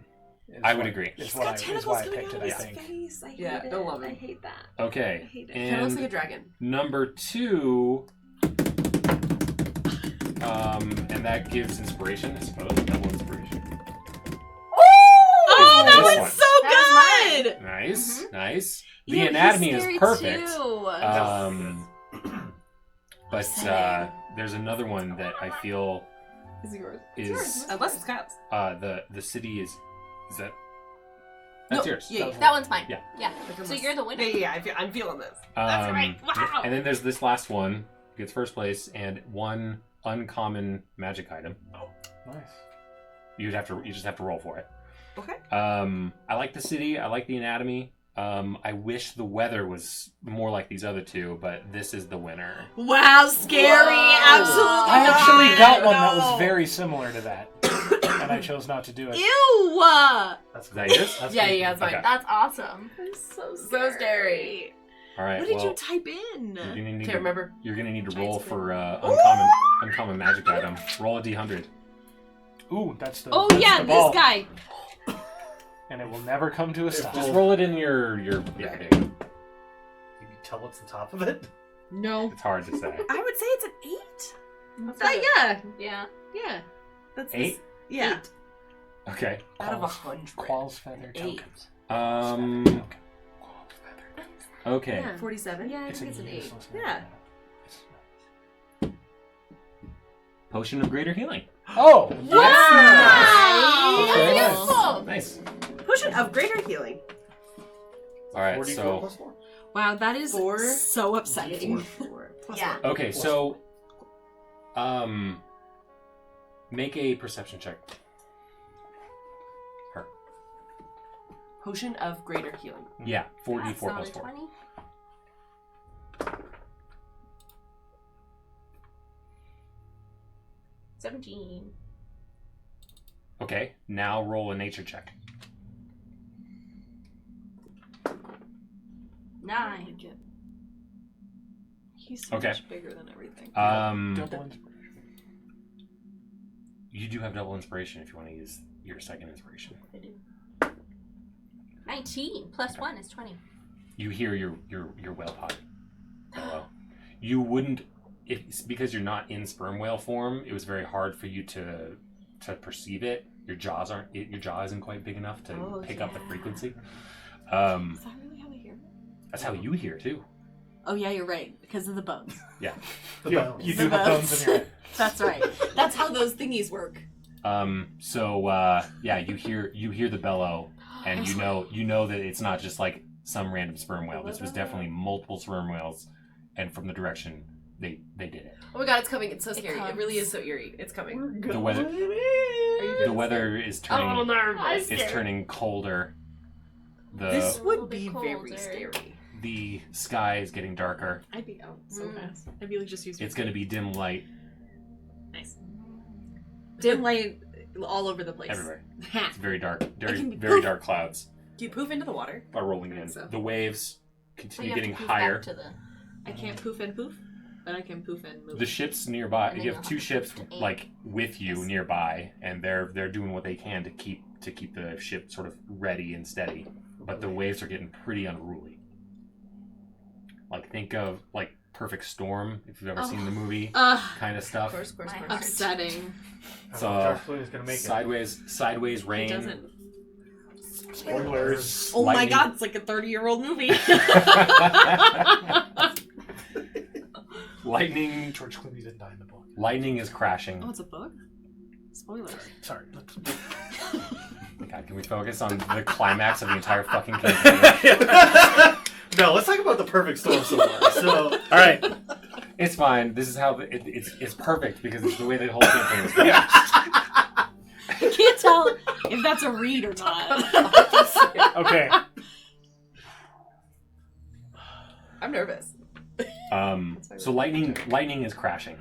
is I would what- agree. Is He's what got is tentacles why I coming picked out it, of I his think. face. I hate Yeah, it. don't love him. I hate that. Okay. I hate it. Kind of looks like a And dragon. number 2, and that gives inspiration, I suppose. Double inspiration. Oh, that This was one. so That good. Nice, nice. The Yeah, he's anatomy is scary perfect. too. But there's another one that I feel Is it yours? is Unless it's Kyle's. the city is that that's No, yours. yeah, That one's mine. Yeah. Yeah. So you're the winner. Yeah, I'm feeling this. That's right. Wow. And then there's this last one gets first place and 1 uncommon magic item. Nice. You just have to roll for it. Okay. I like the city. I like the anatomy. I wish the weather was more like these other 2, but this is the winner. Wow, scary. Whoa. Absolutely I not. actually got one that was No. very similar to that, and I chose not to do it. Ew. That's Is that yours? That's Yeah, creepy. yeah, it's fine. Okay. That's awesome. So scary. So scary. All right. What did well, you type in? you're gonna need Can't to, remember. You're gonna need to Giant roll spin. for uncommon magic item. Roll a d100. Ooh, that's the. Oh that's yeah, the ball. this guy. And it will never come to a stop. Just roll it in your yeah. There you go. Can you tell what's on top of it? No. It's hard to say. I would say it's an 8. Yeah. Yeah. Yeah. That's 8. Yeah. Okay. Out of Qualls- 100. Qualls feather 8. tokens. Um. Token. Qualls feather. Okay. Yeah. 47. Yeah, I It's think it's an 8. useless Yeah. Potion of greater healing. Oh! Wow. Very nice. Beautiful. Nice. Potion of greater healing. All right. 44 So plus 4. Wow, that is 4. so upsetting. 4. Plus Yeah. 1. okay. So make a perception check. Her. Potion of greater healing. Yeah. 4d4 That's plus not a 4. 20. 17. Okay. Now roll a nature check. 9. He's so Okay. much bigger than everything. Double inspiration. You do have double inspiration if you want to use your second inspiration. I do. 19 plus 1 is 20. You hear your whale potty. Hello. You wouldn't if because you're not in sperm whale form. It was very hard for you to perceive it. Your jaw isn't quite big enough to pick up the frequency. Is that really how I hear it? That's how you hear too. Oh yeah, you're right. Because of the bones. Yeah. The You, bones. you The do have bones. bones in your head. That's right. That's how those thingies work. Yeah, you hear the bellow, and you know that it's not just like some random sperm whale. This was definitely multiple sperm whales, and from the direction they did it. Oh my god, it's coming. It's so It scary. It comes. really is so eerie. It's coming. The weather the weather is I'm a little turning nervous. is turning colder. This A would little be bit very colder. scary. the sky is getting darker. I'd be out so fast. I'd be like, just use. It's going to be dim light Nice. Dim light all over the place. everywhere. Ha. It's very dark. can Very, be very poof. dark clouds Do you poof into the water? are rolling in. So. The waves So continue you have getting to poof higher. back to the... I can't poof and poof, but I can poof and move. The ships nearby. And then You you'll have two have to ships to aim. like with you Yes. nearby, and they're doing what they can to keep the ship sort of ready and steady. But the waves are getting pretty unruly. Like think of like Perfect Storm if you've ever seen the movie, kind of stuff. Of course. My heart. Upsetting. So George Clooney's gonna make sideways It rain. doesn't. Spoilers. Oh my Lightning. god, it's like a 30-year-old movie. Lightning. George Clooney didn't die in the book. Lightning is crashing. Oh, it's a book? Spoilers. Sorry. God, can we focus on the climax of the entire fucking campaign? No, let's talk about the perfect storm so far. So, All right. It's fine. This is how it's perfect because it's the way the whole campaign is going. I can't tell if that's a read or not. Okay. I'm nervous. So lightning is crashing.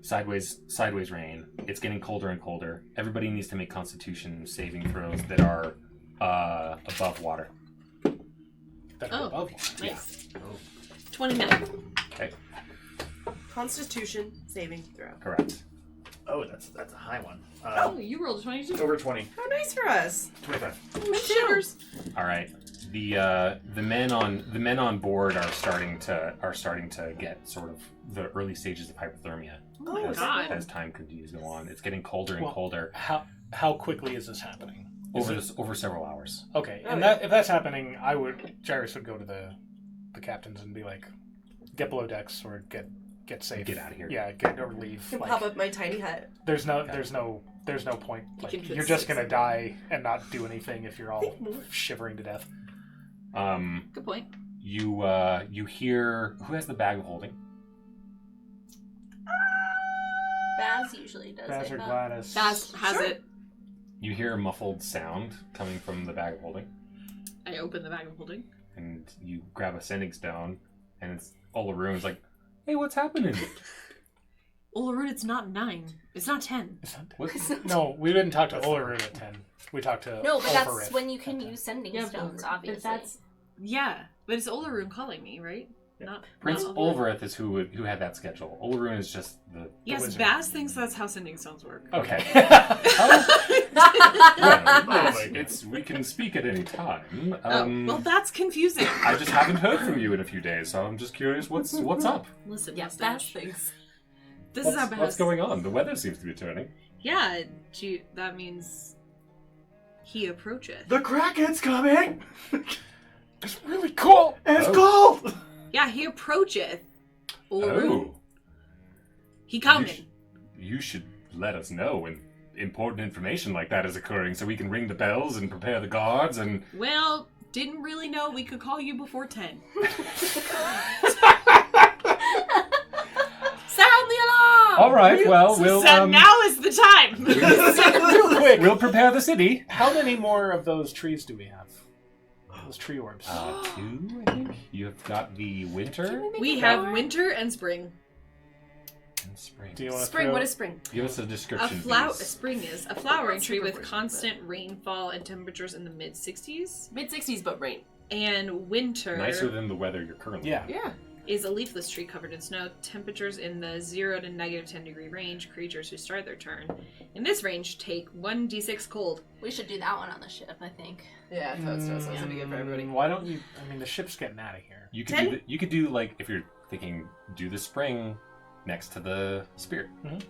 Sideways rain. It's getting colder and colder. Everybody needs to make Constitution saving throws that are above water. That's Oh. above one. Nice. 29. Okay, Constitution saving throw. correct. oh, that's a high one. Oh, you rolled a 22. Over 20. How nice for us. 25. Shitters. All right. The men on board are starting to get sort of the early stages of hypothermia Oh my as, god. as time continues to go on. It's getting colder and Well, colder How quickly is this happening? over several hours. Okay, Oh, and yeah. if that's happening, Jairus would go to the captains and be like, get below decks or get safe. Get out of here. Yeah, get or leave. Can Like, pop up my tiny hut. there's no point. Like, can fit you're just 6 gonna in. die and not do anything if you're all Think more. shivering to death. Good point. You hear who has the bag of holding? Baz usually does Baz it. or Huh? Gladys. Baz has it. You hear a muffled sound coming from the bag of holding, I open the bag of holding. and you grab a sending stone, and it's Olaroon's like, "Hey, what's happening?" Olaroon, it's not 9. It's not 10. Is that- What? No, we didn't talk to Olaroon at 10. We talked to No, but that's Ulfarith when you can at 10. use sending Yeah, stones, but obviously. that's... Yeah, but it's Olaroon calling me, right? Not Prince not Ulverith is who had that schedule. Olaroon is just the Yes, wizard. Baz thinks that's how sending stones work. okay. my We can speak at any time. Well, that's confusing. I just haven't heard from you in a few days, so I'm just curious what's up. Listen, Yeah, mustache. Baz thinks. This is how What's Baz... going on? The weather seems to be turning. Yeah, that means he approacheth. The Kraken's coming! It's really cool. It's Oh. cold! Yeah, he approacheth. Olaroon. Oh, He coming. you should let us know when important information like that is occurring, so we can ring the bells and prepare the guards and. Well, didn't really know we could call you before 10. Sound the alarm! All right, well, we'll So now is the time. Real quick. we'll prepare the city. How many more of those trees do we have? Those tree orbs. 2, I think. You've got the winter We have winter and spring. and spring. Do you want to Spring, throw... what is spring? Give us a A description. please. spring is a flowering That's tree super with fresh, constant rainfall and temperatures in the mid 60s. Mid-60s, but rain. And winter Nicer than the weather you're currently. Yeah. Yeah. is a leafless tree covered in snow. Temperatures in the 0 to negative 10 degree range. Creatures who start their turn in this range take 1d6 cold. We should do that one on the ship, I think. Yeah, that's gonna be good for everybody. Why don't you... I mean, the ship's getting out of here. You could you could do like if you're thinking do the spring next to the spear. Mhm.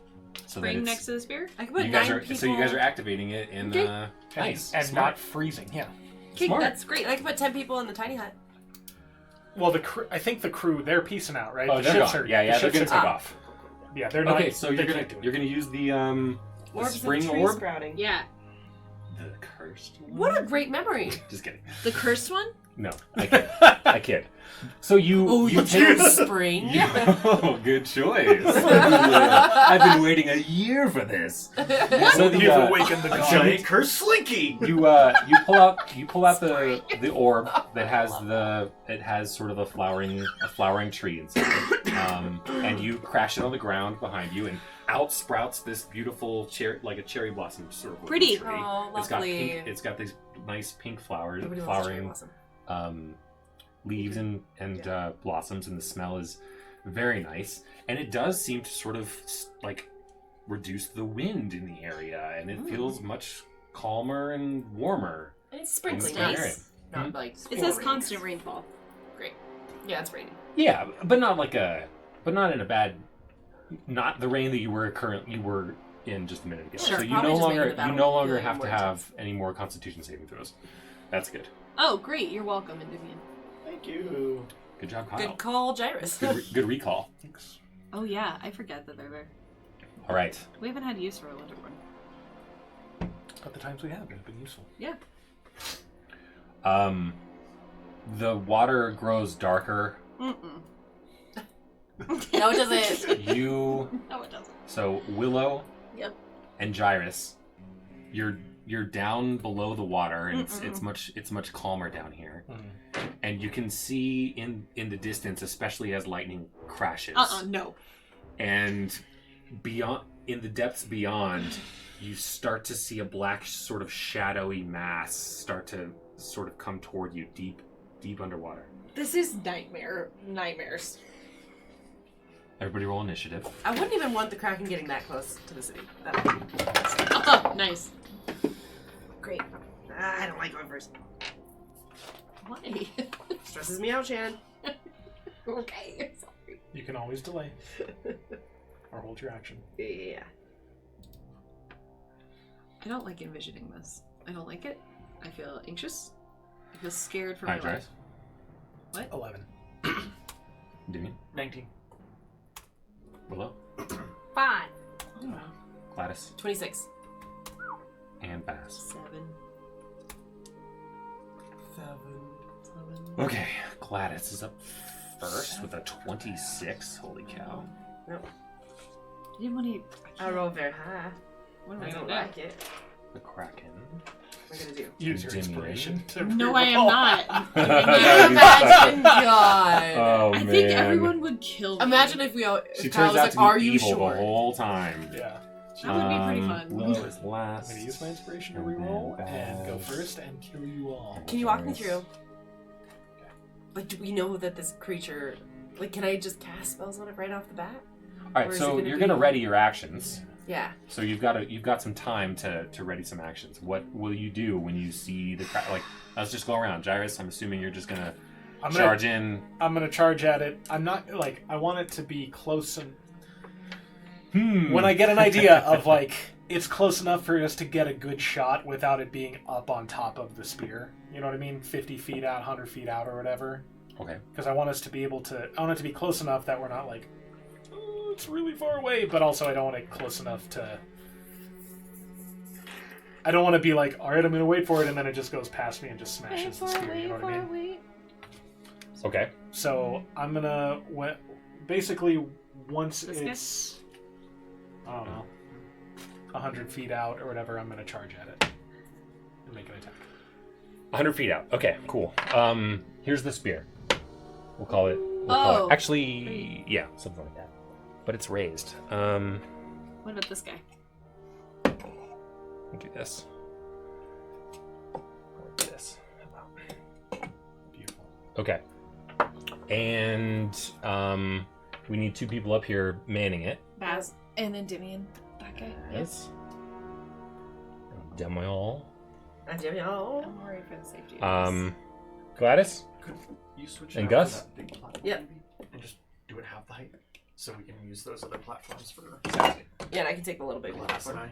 So Spring then next to the spear. I could put you guys 9 are people. so you guys are activating it in Okay. nice And smart. not freezing. Yeah. Okay, Smart. that's great. I could put 10 people in the tiny hut. Well, I think the crew, they're peacing out, right? Oh, the they're ships gone. Are, Yeah, the they're ships gonna are- take off. Yeah, they're not. Okay, so they you're can't do gonna it. use the Orbs spring of trees orb, sprouting. Yeah, the cursed one. What a great memory. Just kidding. the cursed one. No, I kid. I kid. So you Oh, you take choose spring. Oh, good choice. I've been waiting a year for this. So You've awakened the giant giant cursed Slinky. you pull out the orb that has sort of a flowering tree inside, and you crash it on the ground behind you, and out sprouts this beautiful cherry blossom sort of Pretty. tree. Oh, It's got lovely. it's got these nice pink flowers, Nobody wants a cherry flowering blossom. leaves and blossoms, and the smell is very nice. And it does seem to sort of like reduce the wind in the area, and it feels much calmer and warmer. And it's sprinkling, in the nice. area. Not like It says pouring. constant rainfall. Great. Yeah, it's raining. Yeah, but not in a bad, not the rain that you were in just a minute ago. Sure, So you probably no just making longer the battle you no longer feel have to more have any more Constitution saving throws. That's good. Oh, great. You're welcome, Endymion. Thank you. Good job, Kyle. Good call, Gyrus. Good recall. Thanks. Oh, yeah. I forget that they're there. All right. We haven't had use for a leather one. But the times we have been useful. Yeah. The water grows darker. Mm-mm. No, it doesn't. You No, it doesn't. so Willow. Yep. And Gyrus, you're down below the water, and it's much calmer down here. And you can see in the distance, especially as lightning crashes. No. And beyond, in the depths beyond, you start to see a black sort of shadowy mass start to sort of come toward you, deep underwater. This is nightmares. Everybody roll initiative. I wouldn't even want the Kraken getting that close to the city. Oh, nice. Great. I don't like going first. Why? Stresses me out, Shan. Okay. Sorry. You can always delay. Or hold your action. Yeah. I don't like envisioning this. I don't like it. I feel anxious. I feel scared for All my right, life. Gyrus. What? 11. Dimian. 19. Willow. 5. Oh, wow. Gladys. 26. And Bass. 7. Okay, Gladys is up first with a 26. Holy cow. I didn't want to. I roll very high. What am I I don't gonna like it. The Kraken. What am I gonna do? Use your Dimian. inspiration to do? No, I am not. Imagine, God. Oh, I man. think everyone would kill me. Imagine if we all. She If Kyle turns was out like, to be "Are you evil sure?" the whole time. Yeah. That would be pretty fun. Willow is last. I'm going to use my inspiration to reroll and go first and kill you all. Can you walk me through? Like, do we know that this creature? Like, can I just cast spells on it right off the bat? All Or right, is it so gonna you're be- going to ready your actions. Yeah. So you've got some time to ready some actions. What will you do when you see the like? Let's just go around. Gyrus, I'm assuming you're just gonna charge in. I'm going to charge at it. I'm not, like, I want it to be close and... When I get an idea of, like, it's close enough for us to get a good shot without it being up on top of the spear. You know what I mean? 50 feet out, 100 feet out or whatever. Okay. Because I want us to be able to... I want it to be close enough that we're not like, oh, it's really far away, but also I don't want it close enough to... I don't want to be like, alright, I'm going to wait for it, and then it just goes past me and just smashes the spear, you know what I mean? Okay. So I'm going to... Basically, once This guy? it's... I don't know, 100 feet out or whatever, I'm going to charge at it and make an attack. 100 feet out. Okay, cool. Here's the spear. We'll call it. Oh. Actually, yeah, something like that. But it's raised. What about this guy? We'll do this. We'll do this. Beautiful. Okay. And we need 2 people up here manning it. Baz. And then Endymion. That guy. Yes. Demo. I do know. I'm worried for the safety of this. Gladys. Could you switch And it out Gus? to that big platform, Yep. maybe? And just do it half the height, so we can use those other platforms for safety. Yeah, and I can take the little big one. Gus and I.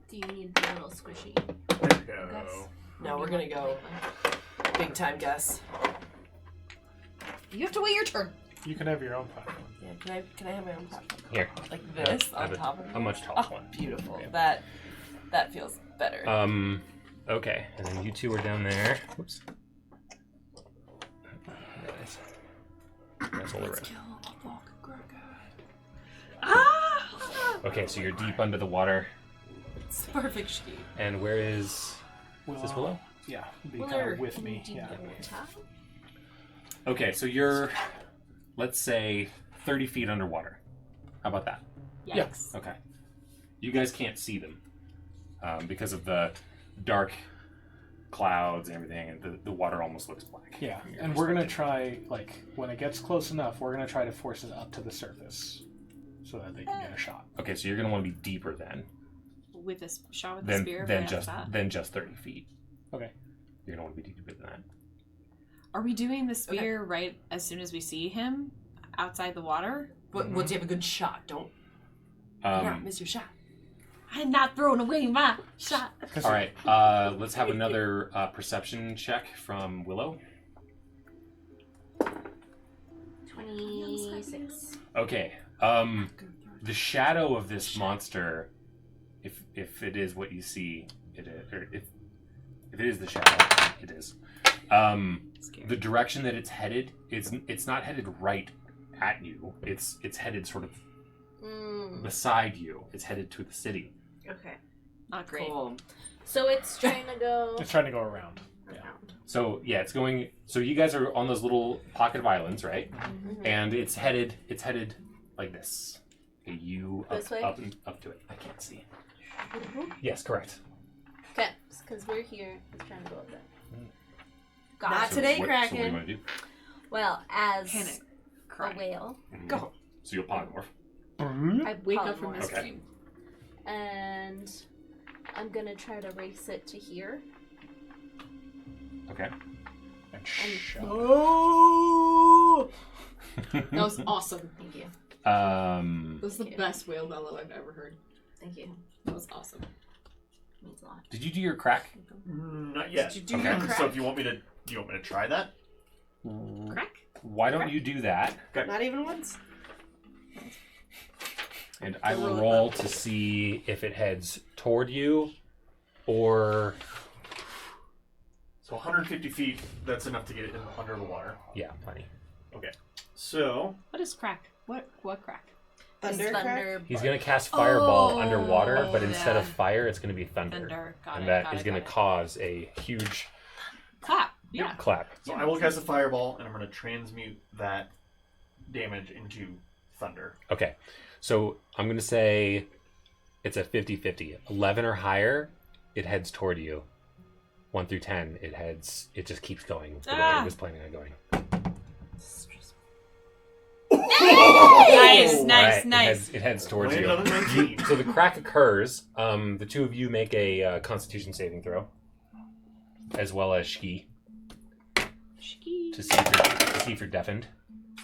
Do you need the little squishy? There we go. Gus? No, we're gonna go big time Gus. You have to wait your turn. You can have your own platform. Yeah, can I have my own platform? Here. Like this I have on top of a much taller Oh, one. beautiful. Yeah. That feels better. Okay, and then you two are down there. Whoops. That's all the rest. Okay, so you're deep under the water. It's the perfect ski. And where is this Willow? Yeah, be kind of with me. Yeah. Okay, so you're, let's say, 30 feet underwater. How about that? Yikes. Okay. You guys can't see them because of the dark clouds and everything, and the water almost looks black. Yeah, and we're going to try, like, when it gets close enough, we're going to try to force it up to the surface so that they can get a shot. Okay, so you're going to want to be deeper then. With a shot with the spear? Than just 30 feet. Okay. You're going to want to be deeper than that. Are we doing the spear right as soon as we see him outside the water? Once you have a good shot, don't not miss your shot. I'm not throwing away my shot. All right, let's have another perception check from Willow. 26. Okay, the shadow of this monster, if it is what you see, it is, or if it is the shadow, it is. The direction that it's headed, it's not headed right at you. It's headed sort of beside you. It's headed to the city. Okay. Not great. Cool. So it's trying to go. It's trying to go around. Yeah. So yeah, it's going. So you guys are on those little pocket of islands, right? Mm-hmm. And it's headed like this. Okay, you This way? up to it. I can't see. Mm-hmm. Yes, correct. Okay, because we're here. It's trying to go up there. Got Not it. today, So what Kraken. do you want to do? Well, as Panic. a Cry. whale, Go. So you'll polymorph. I Wake up from polymorph. this Okay. dream. And I'm gonna try to race it to here. Okay. And shot. Oh! That was awesome. Thank you. That was the Thank you. best whale bellow I've ever heard. Thank you. That was awesome. Means a lot. Did you do your crack? Not yet. Did you do Okay. your crack? So if you want me to, do you want me to try that? Crack? Why don't you do that? Not even once? And I will roll to see if it heads toward you or... So 150 feet, that's enough to get it under the water. Yeah, plenty. Okay. So, What is crack? What crack? Thunder crack? Thunder. He's going to cast Fireball Oh, underwater, but instead yeah. of fire, it's going to be thunder. Thunder. Got And it. that got is it, going to got it. cause a huge Clap. Yeah. clap. so I will cast a fireball, and I'm going to transmute that damage into thunder. Okay, so I'm going to say it's a 50-50. 11 or higher, it heads toward you. 1 through 10, it just keeps going the way it was planning on going. Nice, All nice, right, nice. It heads towards Land you. another 19. So the crack occurs. The two of you make a Constitution saving throw, as well as Shki, to see if you're deafened.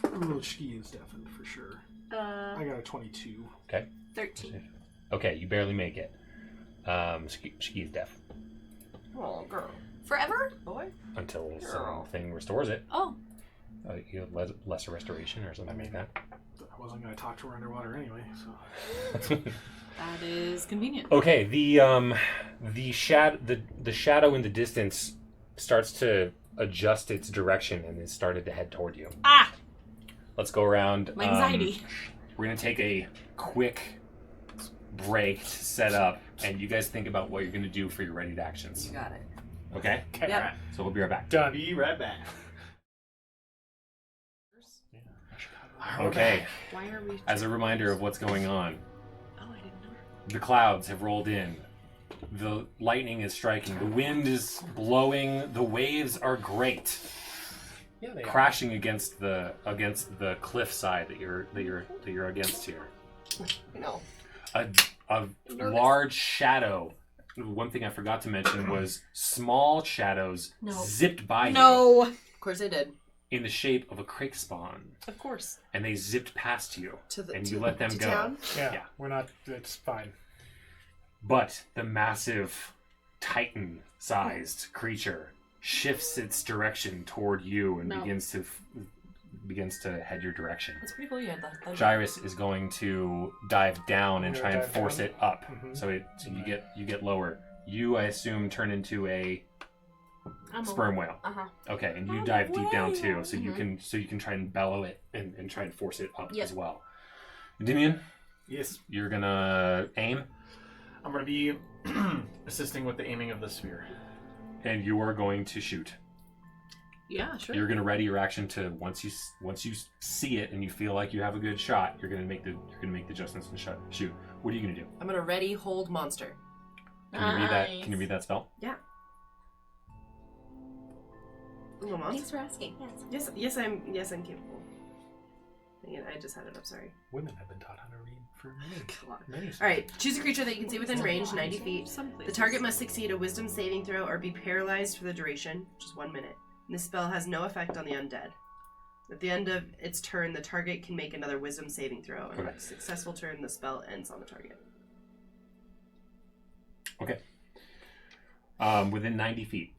Oh, Shki is deafened for sure. I got a 22. Okay. 13. Okay, you barely make it. Shki is deaf Oh, girl. Forever? Boy? until Girl. something restores it. Oh. You have lesser restoration or something like that. I wasn't going to talk to her underwater anyway, so... That is convenient. Okay, the shadow in the distance starts to adjust its direction and it started to head toward you. Ah! Let's go around. My anxiety. We're gonna take a quick break to set up, and you guys think about what you're gonna do for your ready to actions. You got it. Okay? Okay. Yep. So we'll be right back. Done. Be right back. Okay. Why are we... As a reminder of what's going on, Oh, I didn't know. the clouds have rolled in. The lightning is striking. The wind is blowing. The waves are great, Yeah, they crashing against the cliffside that you're against here. No. A large shadow. One thing I forgot to mention was small shadows No. zipped by you No! Of course I did. in the shape of a crake spawn, Of course. and they zipped past you, To and you let them to go. town? Yeah, Yeah. we're not... It's fine. But the massive Titan-sized creature shifts its direction toward you and No. begins to head your direction. That's pretty cool you had that. Gyrus is going to dive down and I'm try gonna and dive force down. it up, Mhm. so you get lower. You, I assume, turn into a I'm sperm whale. Uh-huh. Okay, and you I'm dive a deep down too, whale. so you can try and bellow it and try and force it up Yep. as well. Endymion, Yes. you're gonna aim, I'm going to be assisting with the aiming of the sphere. and you are going to shoot. Yeah, sure. You're gonna ready your action to once you see it and you feel like you have a good shot. You're gonna make the adjustments and shoot. What are you gonna do? I'm gonna ready, hold, monster. Can you read that? Can you read that spell? Yeah. Ooh, a monster? Thanks for asking. Yes. Yes, I'm capable. I just had it up, sorry. Women have been taught how to read for many. Alright, choose a creature that you can see within range, 90 feet. Some The places. target must succeed a wisdom saving throw or be paralyzed for the duration, which is 1 minute. And this spell has no effect on the undead. At the end of its turn, the target can make another wisdom saving throw. And with a successful turn, the spell ends on the target. Okay. Within 90 feet.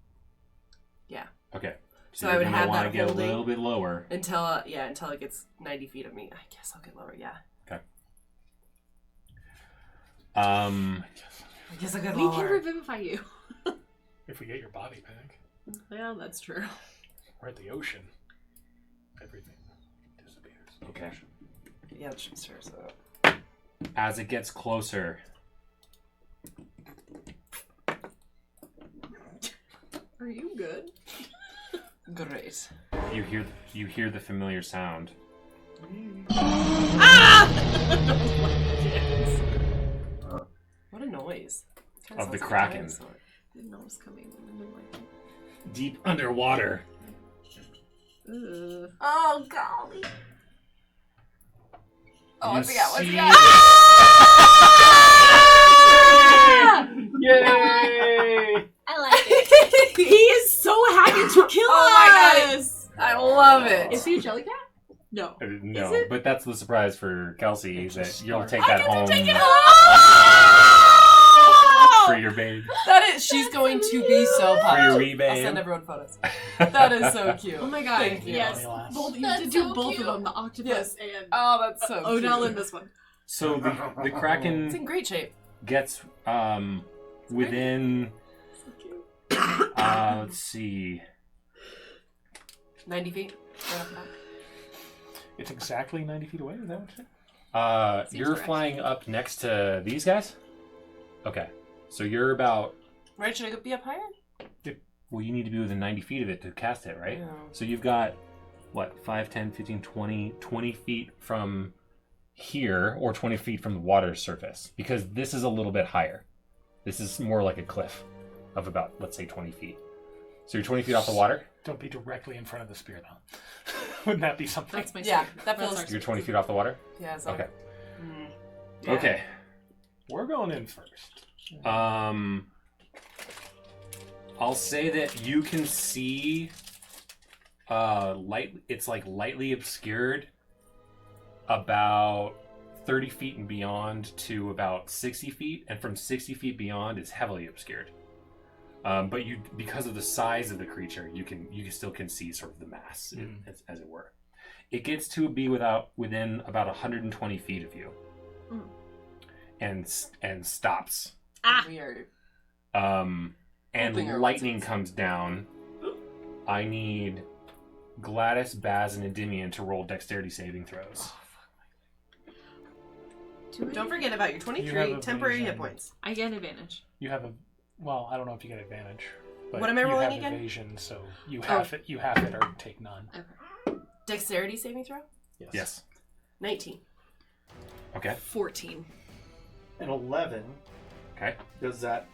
Yeah. Okay. So I would have want that to get holding a little bit lower. until it gets 90 feet of me. I guess I'll get lower, yeah. Okay. I guess I'll get We lower. can revivify you. If we get your body back, Well, that's true. we're at the ocean. Everything disappears. Okay. Yeah, sure. So As it gets closer, Are you good? great. you hear the familiar sound. What a noise. Kinda Of the sounds like a Kraken. dinosaur. Didn't know it was coming. Deep underwater. Ugh. Oh, golly. Oh, You what's he got? What's he see- got? Yay! I like it. He is so happy to kill Oh my us! I love it. Is he a jellycat? No. No, Is it? but that's the surprise for Kelsey It's that just you'll start. take that home for your babe, That is, she's going to be so for pumped. your wee I'll send babe. everyone photos. That is so cute. Oh my god. Thank you. Yes. Mommy laughs. Both, you That's have to do so both cute. of them, the octopus and Oh, that's so Odell cute. in this one. So the It's Kraken in great shape. gets within So cute. let's see, 90 feet. Right off the bat. It's exactly 90 feet away. Is that what you said? you're correct. flying up next to these guys. Okay, so you're about, Right, should I be up higher? well, you need to be within 90 feet of it to cast it, right? Yeah. So you've got, what, 5, 10, 15, 20 feet from here, or 20 feet from the water surface, because this is a little bit higher. This is more like a cliff of about, let's say, 20 feet. So you're 20 feet off the water? Don't be directly in front of the spear, though. Wouldn't that be something? That's my Yeah, spear. that That's feels- our You're spear. 20 feet off the water? Yeah, it's like, Okay. yeah. Okay. We're going in first. I'll say that you can see it's like lightly obscured about 30 feet and beyond to about 60 feet, and from 60 feet beyond it's heavily obscured. But you, because of the size of the creature, you still can see sort of the mass, as it were. It gets to be within about 120 feet of you, and stops. We are. And Hoping our lightning wits- comes down. I need Gladys, Baz, and Endymion to roll dexterity saving throws. Don't forget about your You 23 have temporary evasion. hit points. I get advantage. You have well, I don't know if you get advantage. But What am I rolling you have again? evasion, so you have it. You have it, or take none. Dexterity saving throw? Yes. 19. Okay. 14. An 11. Okay. Does that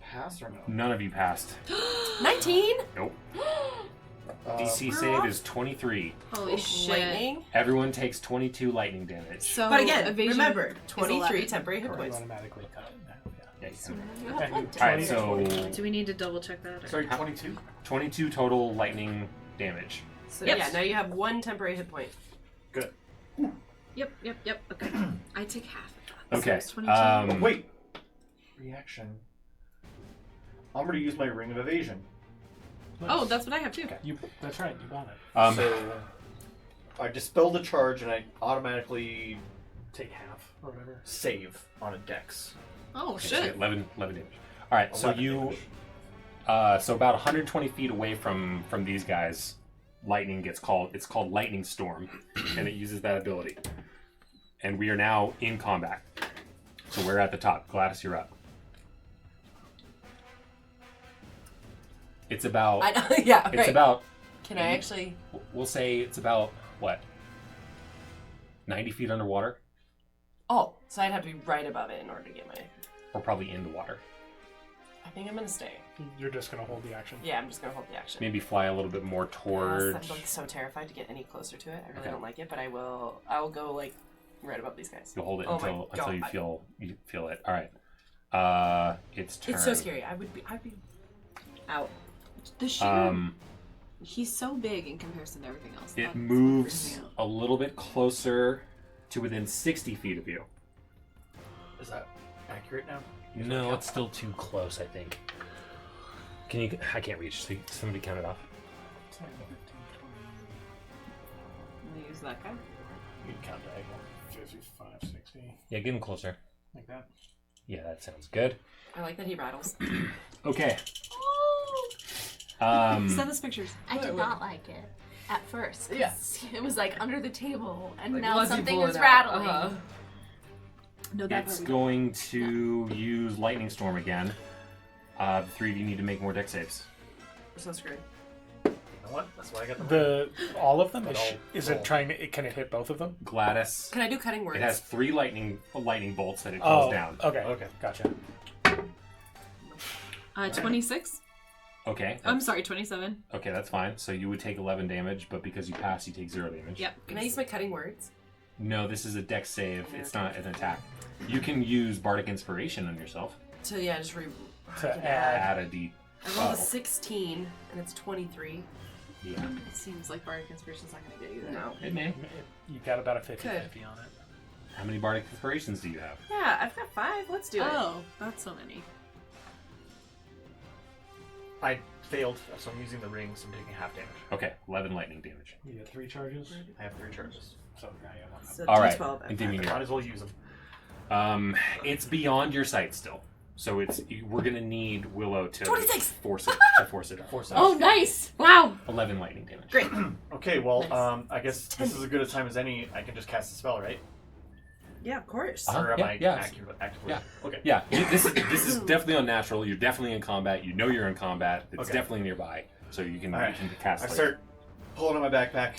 pass or no? None of you passed. 19? Nope. Um, DC save is 23. Holy shit. Lightning. Everyone takes 22 lightning damage. So But again, evasion remember, is 23 11. temporary hit You points. automatically cut it in half, yeah. Yeah, you can. You And have you- one Alright, so Do we need to double check that? Or? Sorry, 22? 22 total lightning damage. So Yep. yeah, now you have one temporary hit point. Good. Yep. Okay. I take half of that. Okay. So it's 22. Oh, wait. Reaction. I'm going to use my Ring of Evasion. Oh, that's what I have too. That's right. You got it. So I dispel the charge and I automatically Take half or whatever. save on a dex. Oh okay, so shit. 11 damage. All right, so 11 you, damage. so about 120 feet away from these guys, lightning gets called. It's called Lightning Storm, and it uses that ability. And we are now in combat. So we're at the top. Gladys, you're up. It's about. Yeah, It's right. about. Can I actually? We'll say it's about what? 90 feet underwater, Oh, so I'd have to be right above it in order to get my. or probably in the water. I think I'm gonna stay. You're just gonna hold the action. Yeah, I'm just gonna hold the action. Maybe fly a little bit more Yes, towards. I'm like so terrified to get any closer to it. I really Okay. don't like it, but I will. I will go like right above these guys. You'll hold it Oh my until you God. feel it. All right. It's turn. It's so scary. I'd be Out. The shoe. He's so big in comparison to everything else. It That's what moves freaks me out. a little bit closer to within 60 feet of you. Is that accurate now? No, it's still too close, I think. Can you? I can't reach. So somebody count it off. 10, 15, I'm gonna use that guy. 20. You can count diagonal. 55, 60. Yeah, get him closer. Like that. Yeah, that sounds good. I like that he rattles. Okay. Send us pictures. I did not like it at first. 'Cause Yeah. It was like under the table, and Like, now once you something pull is it out, rattling. No, that It's part. going to use Lightning Storm again. The three of you need to make more deck saves. We're so screwed. You know what? That's why I got the All of them? But Is all- it trying to? Can it hit both of them? Gladys. Can I do cutting words? It has 3 lightning bolts that it calls down. Okay. Okay. Gotcha. 26. Okay. I'm sorry, 27. Okay, that's fine. So you would take 11 damage, but because you pass, you take 0 damage. Yep. Can I use my cutting words? No, this is a deck save. It's not an attack. You can use Bardic Inspiration on yourself. So yeah, just To add. Add a D. I rolled a 16 and it's 23. Yeah. It seems like Bardic Inspiration's not gonna get you there. No. It may. You got about a 50-50 Good. on it. How many Bardic Inspirations do you have? Yeah, I've got 5. Let's do it. Oh, that's so many. I failed, so I'm using the ring, so I'm taking half damage. Okay, 11 lightning damage. You get 3 charges. I have 3 charges. So now you have 1. So All right, D12 and continue. Might as well use them. It's beyond your sight still, so we're gonna need Willow to 26! force it up. Oh, nice! Wow. 11 lightning damage. Great. Okay, well, Nice. I guess this is as good a time as any. I can just cast a spell, right? Yeah, of course. Uh-huh. Or am Yeah, I yeah. actively? Yeah. Okay. Yeah, this is definitely unnatural. You're definitely in combat. You know you're in combat. It's Okay. definitely nearby, so you can, All right. you can cast. I like- start pulling out my backpack,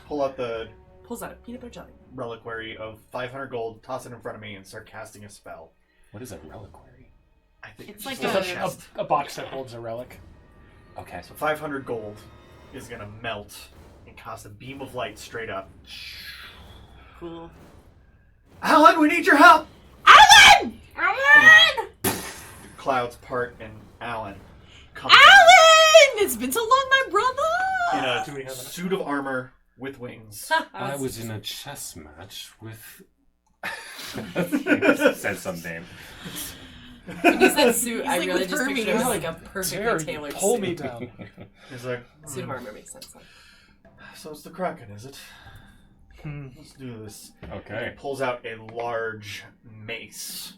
pull out the Pulls out a peanut butter jelly. reliquary of 500 gold, toss it in front of me, and start casting a spell. What is a reliquary? I think It's just like a a- chest. A box that holds a relic. Okay. So 500 gold is gonna melt and cast a beam of light straight up. Cool. Alan, we need your help! Alan! Clouds part and Alan comes Alan! It's been so long, my in brother! a Do we have an- suit of armor with wings. I was in a chess match with. Said some name. When you said suit, He's I like really with just Hermes. pictured it as like a perfectly Jerry, tailored pull suit. me down. He's like, Suit of armor makes sense. so it's the Kraken, is it? Hmm. Let's do this. Okay. He pulls out a large mace,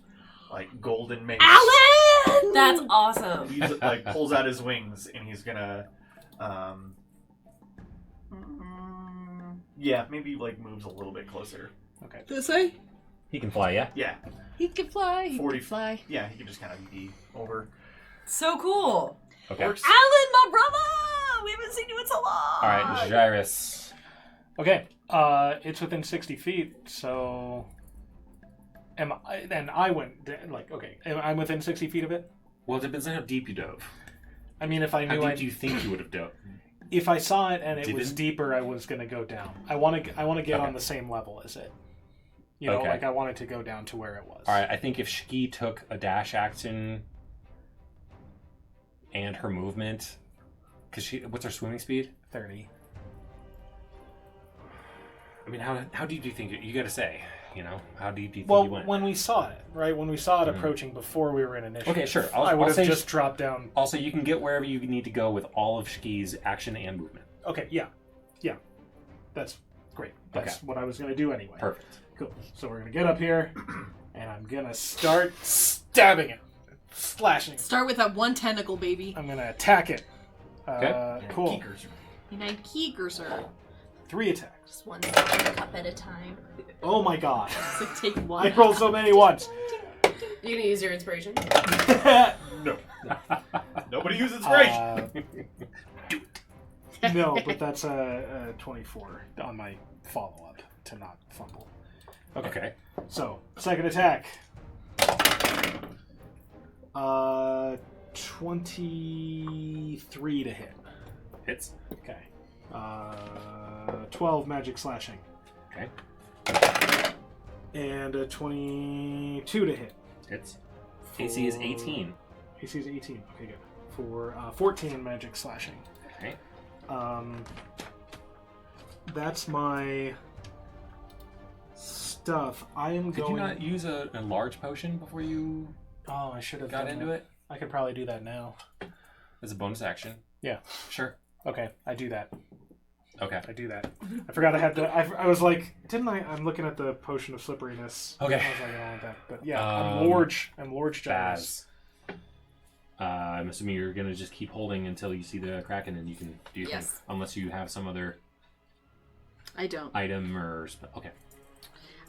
like golden mace. Alan! That's awesome. He like pulls out his wings, and he's gonna, yeah, maybe like moves a little bit closer. Okay. This way? He can fly, yeah? Yeah, He can fly. He 40 can fly. yeah, he can just kind of be over. So cool. Okay. Works. Alan, my brother! We haven't seen you in so long! All right, Jairus. Okay. It's within 60 feet, so. Am I? Then I went. Like, okay. I'm within 60 feet of it? Well, it depends on how deep you dove. I mean, if I How knew deep I. do you think you would have dove? If I saw it and it was Didn't? deeper, I was going to go down. I want to get Okay. on the same level as it. You know, Okay. like I wanted to go down to where it was. All right, I think if Shiki took a dash action and her movement, because what's her swimming speed? 30. I mean, how deep do you think you got to say? You know, how deep do you think Well, you went? when we saw it, right? When we saw it Mhm. approaching before we were in initiative. Okay, sure. I would I'll have say just dropped down. Also, you can get wherever you need to go with all of Shiki's action and movement. Okay, yeah. That's great. That's what I was going to do anyway. Perfect. Cool. So we're going to get up here, and I'm going to start stabbing it. slashing. Start with that one tentacle, baby. I'm gonna attack it. Okay. Cool. And I Keegerser. 3 attacks. Just one cup at a time. Oh my god. So take one. I rolled so many ones. You gonna use your inspiration? No. Nobody uses inspiration. No, but that's a 24 on my follow-up to not fumble. Okay. So, second attack. 23 to hit. Hits. Okay. 12 magic slashing. Okay. And a 22 to hit. Hits. AC is 18. AC is 18. Okay, good. For 14 magic slashing. Okay. That's my stuff. I am Did going. you not use a large potion before you Oh, I should have got done into that. it? I could probably do that now. As a bonus action? Yeah. Sure. Okay, I do that. Okay. I do that. I forgot I had the. I was like, didn't I? I'm looking at the potion of slipperiness. Okay. I was like, I don't want that. But yeah, I'm Lorge Giles. Baz. I'm assuming you're gonna just keep holding until you see the Kraken, and you can do your thing. Yes. Unless you have some other I don't. item or okay.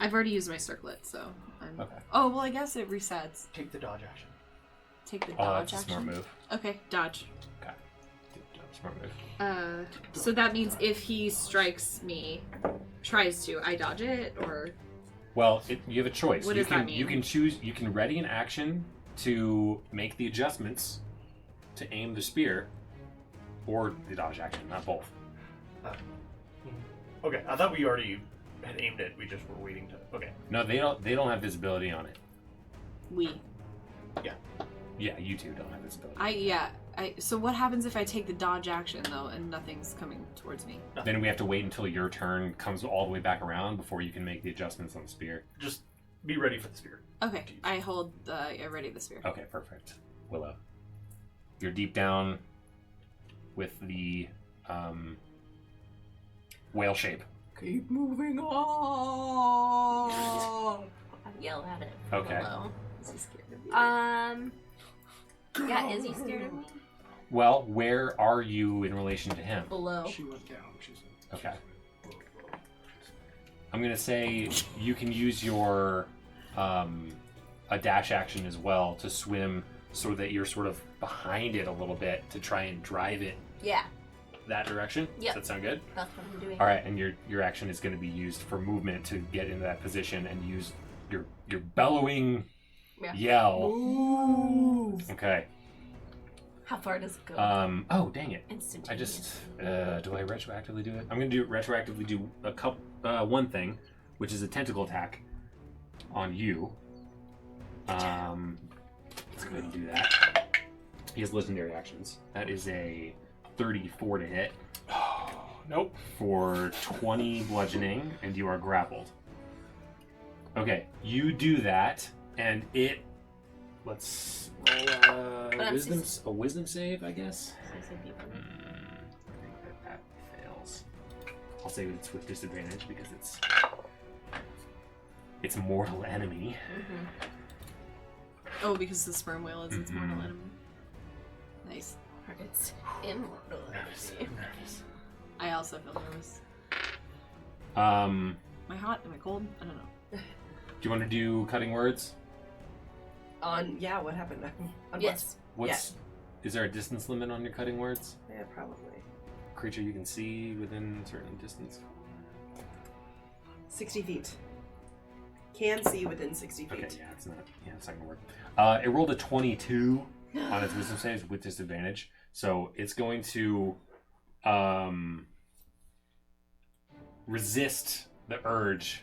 I've already used my circlet, so I'm... Okay. Oh, well, I guess it resets. Take the dodge action. Take the Oh, dodge that's a action. smart move. Okay, dodge. Okay. Smart move. So that means if he strikes me, tries to, I dodge it, or Well, you have a choice. What you does can that mean? you can choose. You can ready an action to make the adjustments to aim the spear, or the dodge action. Not both. Okay, I thought we already had aimed it. We just were waiting to. Okay. No, they don't. They don't have visibility on it. We. Yeah, you two don't have visibility. So what happens if I take the dodge action though, and nothing's coming towards me? Then we have to wait until your turn comes all the way back around before you can make the adjustments on the spear. Just be ready for the spear. Okay, I hold. I ready the spear. Okay, perfect. Willow, you're deep down with the whale shape. Keep moving on. I yell at it. Okay. Hello. Is he scared of me? Yeah, is he scared of me? Well, where are you in relation to him? Below. She went down. Okay. I'm gonna say you can use your a dash action as well to swim so that you're sort of behind it a little bit to try and drive it Yeah, that direction. Yep. Does that sound good? that's what I'm doing. All right, and your action is going to be used for movement to get into that position and use your bellowing Yeah. yell. Move. Okay. How far does it go? Oh dang it! I Instantaneous. just do I retroactively do it? I'm going to retroactively do a one thing, which is a tentacle attack on you. Let's go ahead and do that. He has legendary actions. That is a 34 to hit. Nope. For 20 bludgeoning, and you are grappled. Okay, you do that, and it. Let's roll But I'm a wisdom save, I guess. So I said people. I think that fails. I'll say it's with disadvantage because it's a mortal enemy. Oh, because the sperm whale is its mortal Mhm. enemy. Nice. It's immortal. I also feel nervous. Am Am I hot? Am I cold? I don't know. do you want to do cutting words? Yeah, what happened? On Yes. What's is there a distance limit on your cutting words? what? Yeah, probably. Creature you can see within a certain distance. 60 feet. Can see within 60 feet. Okay, yeah, it's not gonna work. It rolled a 22 on its wisdom saves with disadvantage, so it's going to resist the urge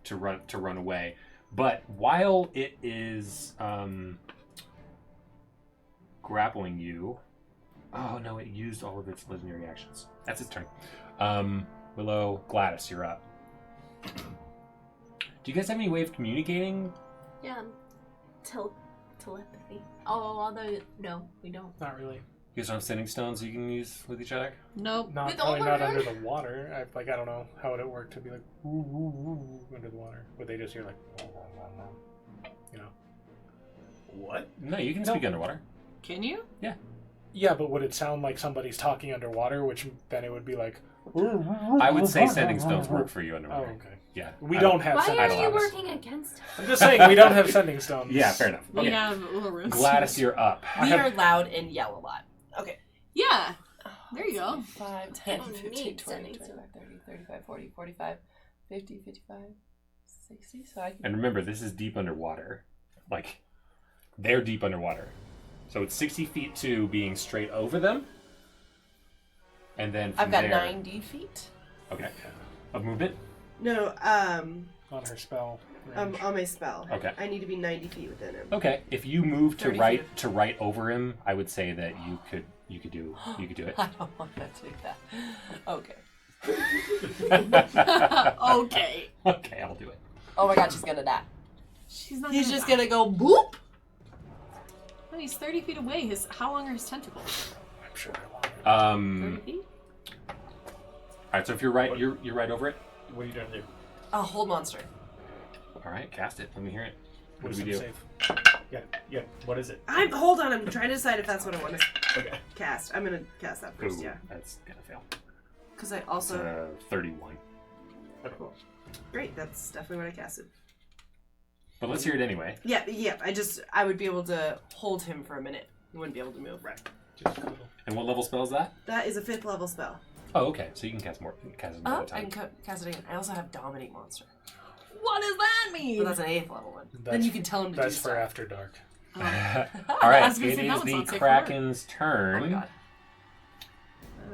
to run away. But while it is grappling you, oh no, it used all of its legendary actions. That's its turn. Willow, Gladys, you're up. Do you guys have any way of communicating? Yeah. Telepathy. Oh, although no, we don't. Not really. You guys don't have sending stones you can use with each other? Nope. Not With probably all not our- under the water. I don't know how would it work to be like woo, woo, woo, under the water. Would they just hear like you know? What? No, you can speak underwater. Can you? Yeah, but would it sound like somebody's talking underwater, which then it would be like... I would say sending stones work for you Oh, underwater. okay. Yeah. We don't have Why sending are don't you have stones. working against us? I'm just saying, we don't have sending stones. Yeah, fair enough. We Okay. have little rooms. Gladys, you're up. We are loud and yell a lot. Okay. Yeah. There you go. 5, 10, I don't 15, need 20, sending 25, 30, 35, 40, 45, 50, 55, 60. So I can... And remember, this is deep underwater. Like, they're deep underwater. So it's 60 feet to being straight over them. And then from I've got there... 90 feet. Okay. Of movement? No, On her spell. range. on my spell. Okay. I need to be 90 feet within him. Okay. If you move to 30 right feet. to right over him, I would say that you could do it. I don't want to do that. Okay. Okay. Okay, I'll do it. Oh my god, she's gonna die. She's not. He's gonna just die. gonna go boop. No, he's 30 feet away. How long are his tentacles? I'm sure I want it. 30 feet? All right. So if you're right, you're right over it. What are you doing there? Hold monster. All right, cast it. Let me hear it. What do we Wisdom do? save. Yeah. What is it? Hold on, I'm trying to decide if that's what I want to Okay. cast. I'm gonna cast that first, Ooh, yeah. that's gonna fail. Because I It's also... 31. Cool. Great, that's definitely what I casted. But let's hear it anyway. Yeah, I would be able to hold him for a minute. He wouldn't be able to move. Right. And what level spell is that? That is a 5th level spell. Oh, okay. So you can cast more. Cast it another I time. can cast it again. I also have Dominate Monster. What does that mean? But that's an 8th level one. Then That's- you can tell him to do That's for stuff. after dark. All I right. was gonna It say that is one's the not safe for Kraken's Oh turn. my god.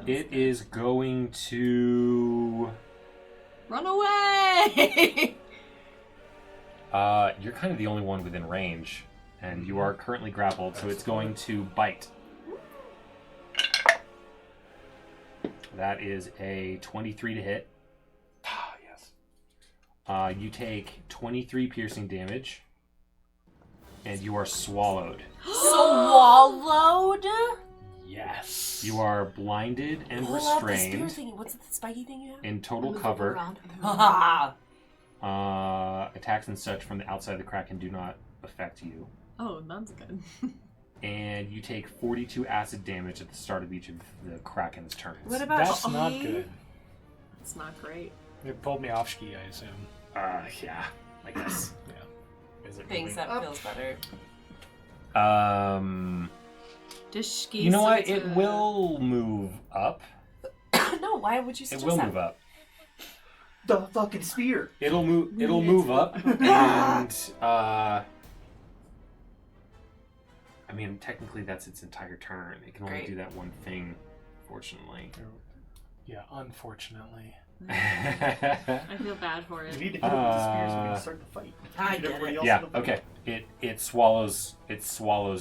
It is going to. Run away! You're kind of the only one within range, and you are currently grappled, so it's going to bite. That is a 23 to hit. Ah, yes. You take 23 piercing damage, and you are swallowed. Swallowed? Yes. You are blinded and Pull out the spear restrained thing. What's the spiky thing you have? in total Move it cover. around. Attacks and such from the outside of the Kraken do not affect you. Oh, that's good. And you take 42 acid damage at the start of each of the Kraken's turns. What about That's not me? good. It's not great. It pulled me off ski, I assume. Yeah, I guess. Is it Things moving that up? feels better. Just ski. You know so what? it's It a- will move up. No, why would you It suggest will that? move up. The fucking spear. It'll move. It'll move up, and I mean, technically, that's its entire turn. It can only Great. do that one thing, fortunately. Yeah, unfortunately. I feel bad for We it. need to hit it with the spear so we can start the fight. I Get get everybody it. else Yeah. in the fight. Okay. It swallows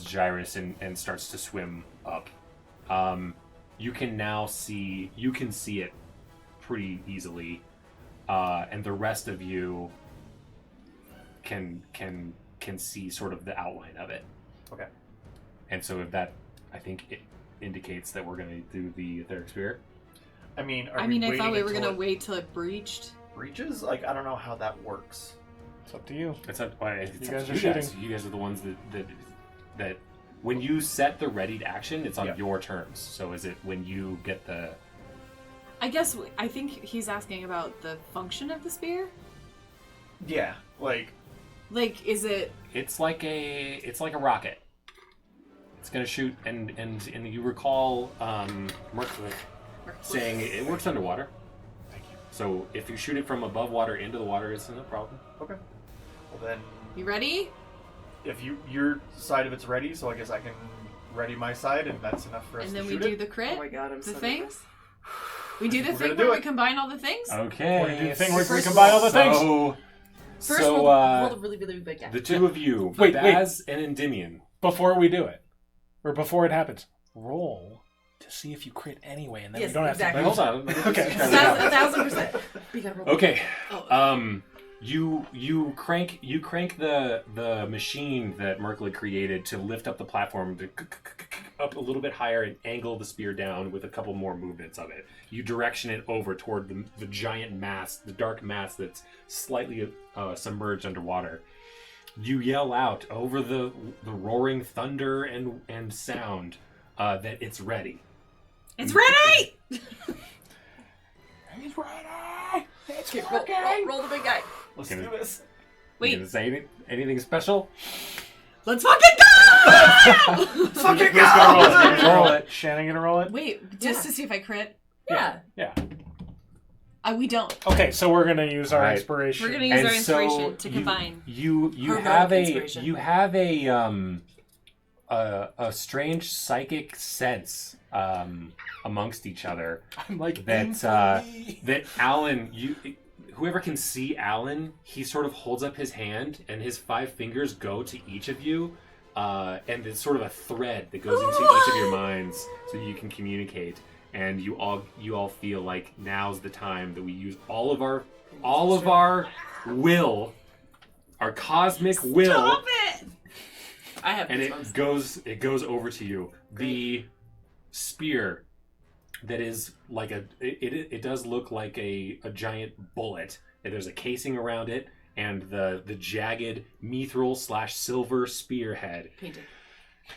Gyrus and starts to swim up. You can see it pretty easily, and the rest of you can see sort of the outline of it. Okay. And so if that, I think it indicates that we're going to do the etheric spear. I mean, I thought we were until gonna it wait till it breached. breaches? Like, I don't know how that works. It's up to you. It's up, it's You up guys to are you guys. shooting. You guys are the ones that when you set the readied action, it's on Yeah. your terms. So is it when you get the I guess I think he's asking about the function of the spear. Yeah, like, Like, is it? It's like a rocket. It's gonna shoot, and you recall Mercury saying it works underwater. Thank you. So if you shoot it from above water into the water, it's no problem. okay. Well then, You ready? if your side of it's ready, so I guess I can ready my side, and that's enough for us And to then we shoot do it. the crit. Oh my god, I'm The so thing? nervous. We do the We're thing gonna where do we it. combine all the things. Okay. We're gonna do the thing where we First combine all the things. So, First, so roll the really, really big guy. the two of you, Wait, Baz and Endymion. Before we do it, or before it happens, roll to see if you crit anyway, and then Yes, we don't exactly. have Wait, to. hold on. Okay. 1,000%. We gotta roll. Okay. Oh, You crank the machine that Merkley created to lift up the platform to up a little bit higher and angle the spear down with a couple more movements of it. You direction it over toward the giant mass, the dark mass that's slightly submerged underwater. you yell out over the roaring thunder and sound that it's ready. It's ready! He's ready! It's Okay, working! roll the big guy. Let's Gonna- do this. Wait. You gonna say anything special? Let's fucking go! Fucking Who's gonna go! roll it? Shannon gonna roll it? Wait, just to see if I crit. Yeah. Yeah. We don't. Okay, so we're gonna use our Alright. inspiration. We're gonna use And our inspiration so to you- combine. You Heroic have inspiration. a strange psychic sense amongst each other I'm like that Alan, whoever can see Alan, he sort of holds up his hand and his 5 fingers go to each of you, and it's sort of a thread that goes into each of your minds so you can communicate. And you all feel like now's the time that we use all of our will, our cosmic will. Stop it! I have And goosebumps. it goes over to you. The spear that is like it does look like a giant bullet. And there's a casing around it, and the jagged mithril/silver spearhead. Painted.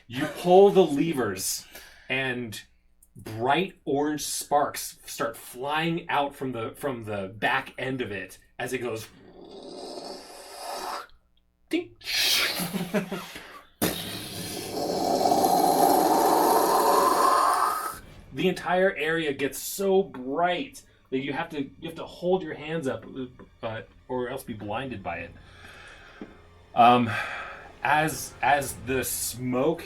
You pull the levers, and bright orange sparks start flying out from the back end of it as it goes. Ding. The entire area gets so bright that you have to hold your hands up, or else be blinded by it. As the smoke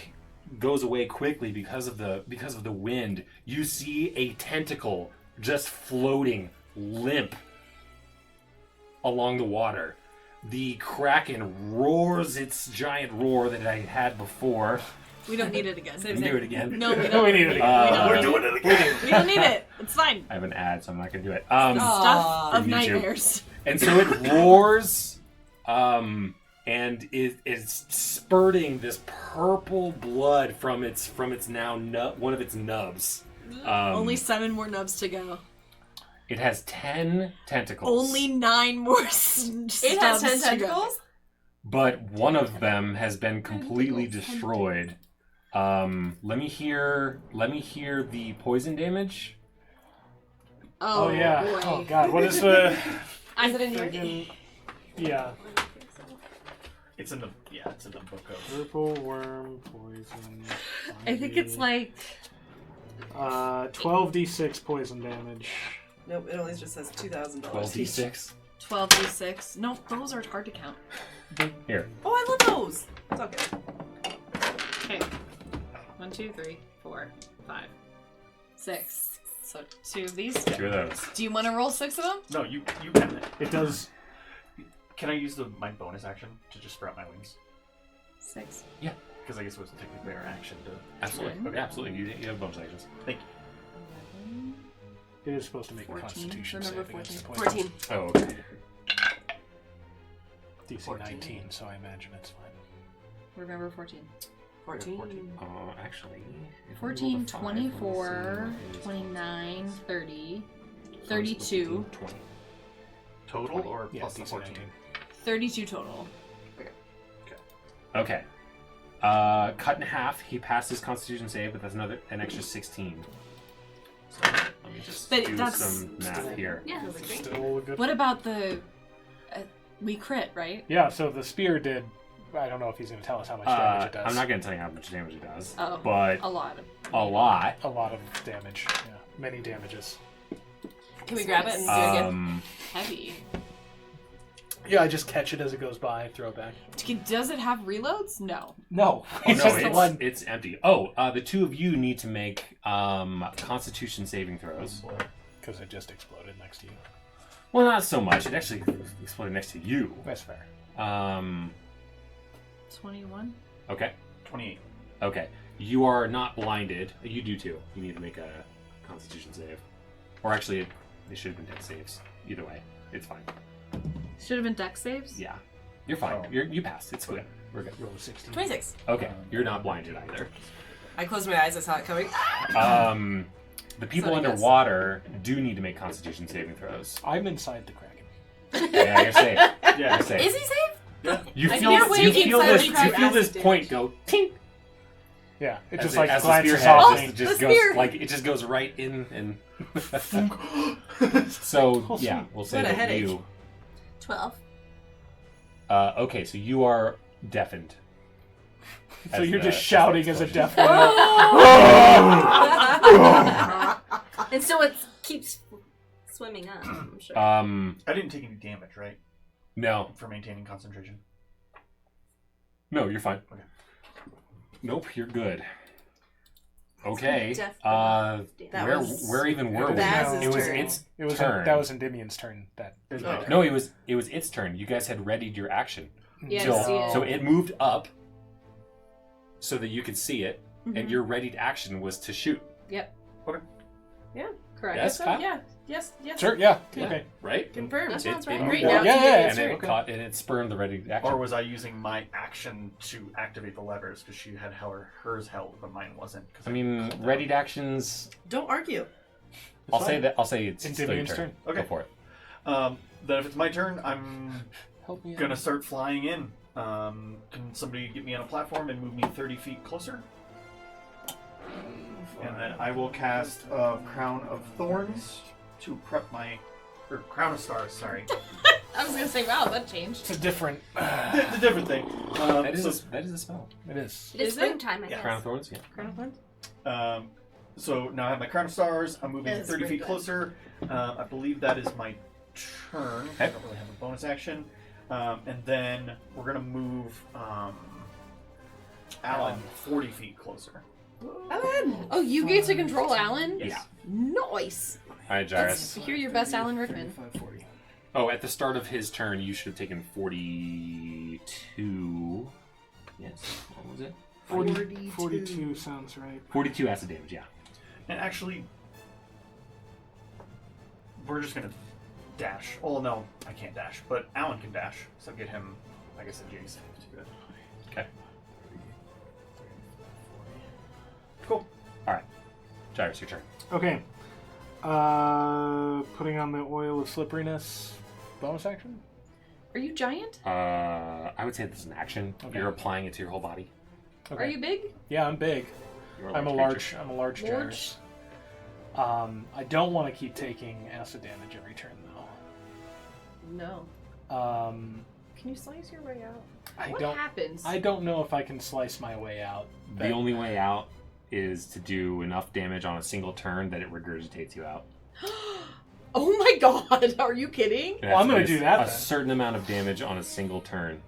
goes away quickly because of the wind, you see a tentacle just floating limp along the water. The Kraken roars its giant roar that I had before. We don't need it again. We can do it again. No, we No, don't. we need it again. We're doing it again. We don't need it. It's fine. I have an ad, so I'm not gonna do it. Stuff of YouTube. nightmares. And so it roars, and it's spurting this purple blood from its now one of its nubs. Only 7 more nubs to go. It has 10 tentacles. Only 9 more It has 10 tentacles? But one of them has been completely destroyed. Let me hear the poison damage. Oh, yeah. boy. Oh god, what is the Is it in here? friggin' yeah. It's in the book of. Purple worm poison. I think it's like 12d6 poison damage. Nope, it only just says $2,000. 12d6. 12d6. No, those are hard to count. Here. Oh, I love those. It's okay. okay. 1, 2, 3, 4, 5, 6. So 2 of these. 2 of those. Do you want to roll 6 of them? No, you can. It does. Can I use my bonus action to just sprout my wings? 6. Because I guess it was technically our action to. Absolutely. Okay. Yeah, absolutely. You have bonus actions. Thank you. It is supposed to make a 14. Constitution Remember save against 14. poison. 14. Oh, okay. DC 14. 19, so I imagine it's fine. Remember 14. 14. Actually. if we 14, roll the 5, 24, let's see, 29, 30, 32. 20. Total or Yeah, plus the DC 14? 19. 32 total. Okay. Cut in half. He passed his Constitution save, but that's an extra 16. So let me just But do that's- some math here. Yeah. Still a good. What about the... we crit, right? Yeah, so the spear did. I don't know if he's going to tell us how much damage it does. I'm not going to tell you how much damage it does, Oh. but A lot. a lot. A lot of damage. Yeah, many damages. Can we grab it and do it again? Heavy. Yeah, I just catch it as it goes by, throw it back. Does it have reloads? No. No, Oh, it's no, just the one. it's empty. Oh, the 2 of you need to make Constitution saving throws. Because it just exploded next to you. Well, not so much. It actually exploded next to you. That's fair. 21. Okay. 28. Okay. You are not blinded. You do too. You need to make a Constitution save. Or actually, they should have been dex saves. Either way, it's fine. Should have been dex saves. Yeah. You're fine. Oh. You passed. It's good. Okay. We're good. Roll 16. 26. Okay. You're not blinded either. I closed my eyes. I saw it coming. The people So I guess- underwater do need to make Constitution saving throws. I'm inside the Kraken. Yeah, you're safe. Yeah. You're safe. Is he safe? You I feel can't wait inside the you crowd feel this acid point go tink. Yeah, it As just it- like as the glances spear off. head and- just The goes spear. like it just goes right in and so Oh, yeah, sweet. we'll say What a that headache. you 12. okay, so you are deafened. So As you're the- just as the shouting as a explosion. deaf woman. And so it keeps swimming up, I'm sure. I didn't take any damage, right? no. For maintaining concentration. No, you're fine. Okay. Nope, you're good. Okay. Definitely. That where was where even were we? Baz's It was turn. its It was turn. that was Endymion's turn. That It was Oh. my turn. No, it was its turn. You guys had readied your action. Yeah, So, I see it. so it moved up so that you could see it, Mhm. and your readied action was to shoot. Yep. Okay. Yeah, correct. Yes, Kyle? Yeah. Yes. Yes. sure, yeah, Yeah. okay. Right? Confirmed. That sounds right. moved Great. up, Now Yeah, it's yeah, Endymion's and turn. it caught and it spurned the ready action. Or was I using my action to activate the levers because she had hers held, but mine wasn't? 'Cause I mean, cooled down. readied actions. Don't argue. I'll fine. say that. I'll say it's still your Endymion's turn. turn. Okay. Go for it. Then if it's my turn, I'm Help me gonna start flying in. Can somebody get me on a platform and move me 30 feet closer? And then I will cast Crown of Thorns to prep my... Or Crown of Stars, sorry. I was gonna say, wow, that changed. It's a different. the different thing. That is So, that is a spell. It is. It is Is it? springtime, I Yeah. guess. Crown of Thorns. Yeah. Crown of Thorns? so now I have my Crown of Stars. I'm moving That's 30 feet pretty good. closer. I believe that is my turn. I Okay. don't really have a bonus action. And then we're going to move Alan 40 feet closer. Alan. Oh, you get to control Alan? Yes. Yeah. Nice. All right, Jairus. You're your best Alan Rickman. 35, 40. Oh, at the start of his turn, you should have taken 42. Yes. What was it? 42 sounds right. 42 acid damage. Yeah. And actually, we're just going to dash. Oh, no, I can't dash. But Alan can dash. So get him, I guess, adjacent to it. Okay. Cool. Jairus, your turn. Okay. Putting on the oil of slipperiness. Bonus action? Are you giant? I would say this is an action. Okay. You're applying it to your whole body. Okay. Are you big? Yeah, I'm big. You're I'm a creature. large Jairus. I don't want to keep taking acid damage every turn No. though. Can you slice your way out? I What don't happens? I don't know if I can slice my way out. The only way out is to do enough damage on a single turn that it regurgitates you out. Oh my god, are you kidding? It Well, I'm has to gonna be do that A then. certain amount of damage on a single turn.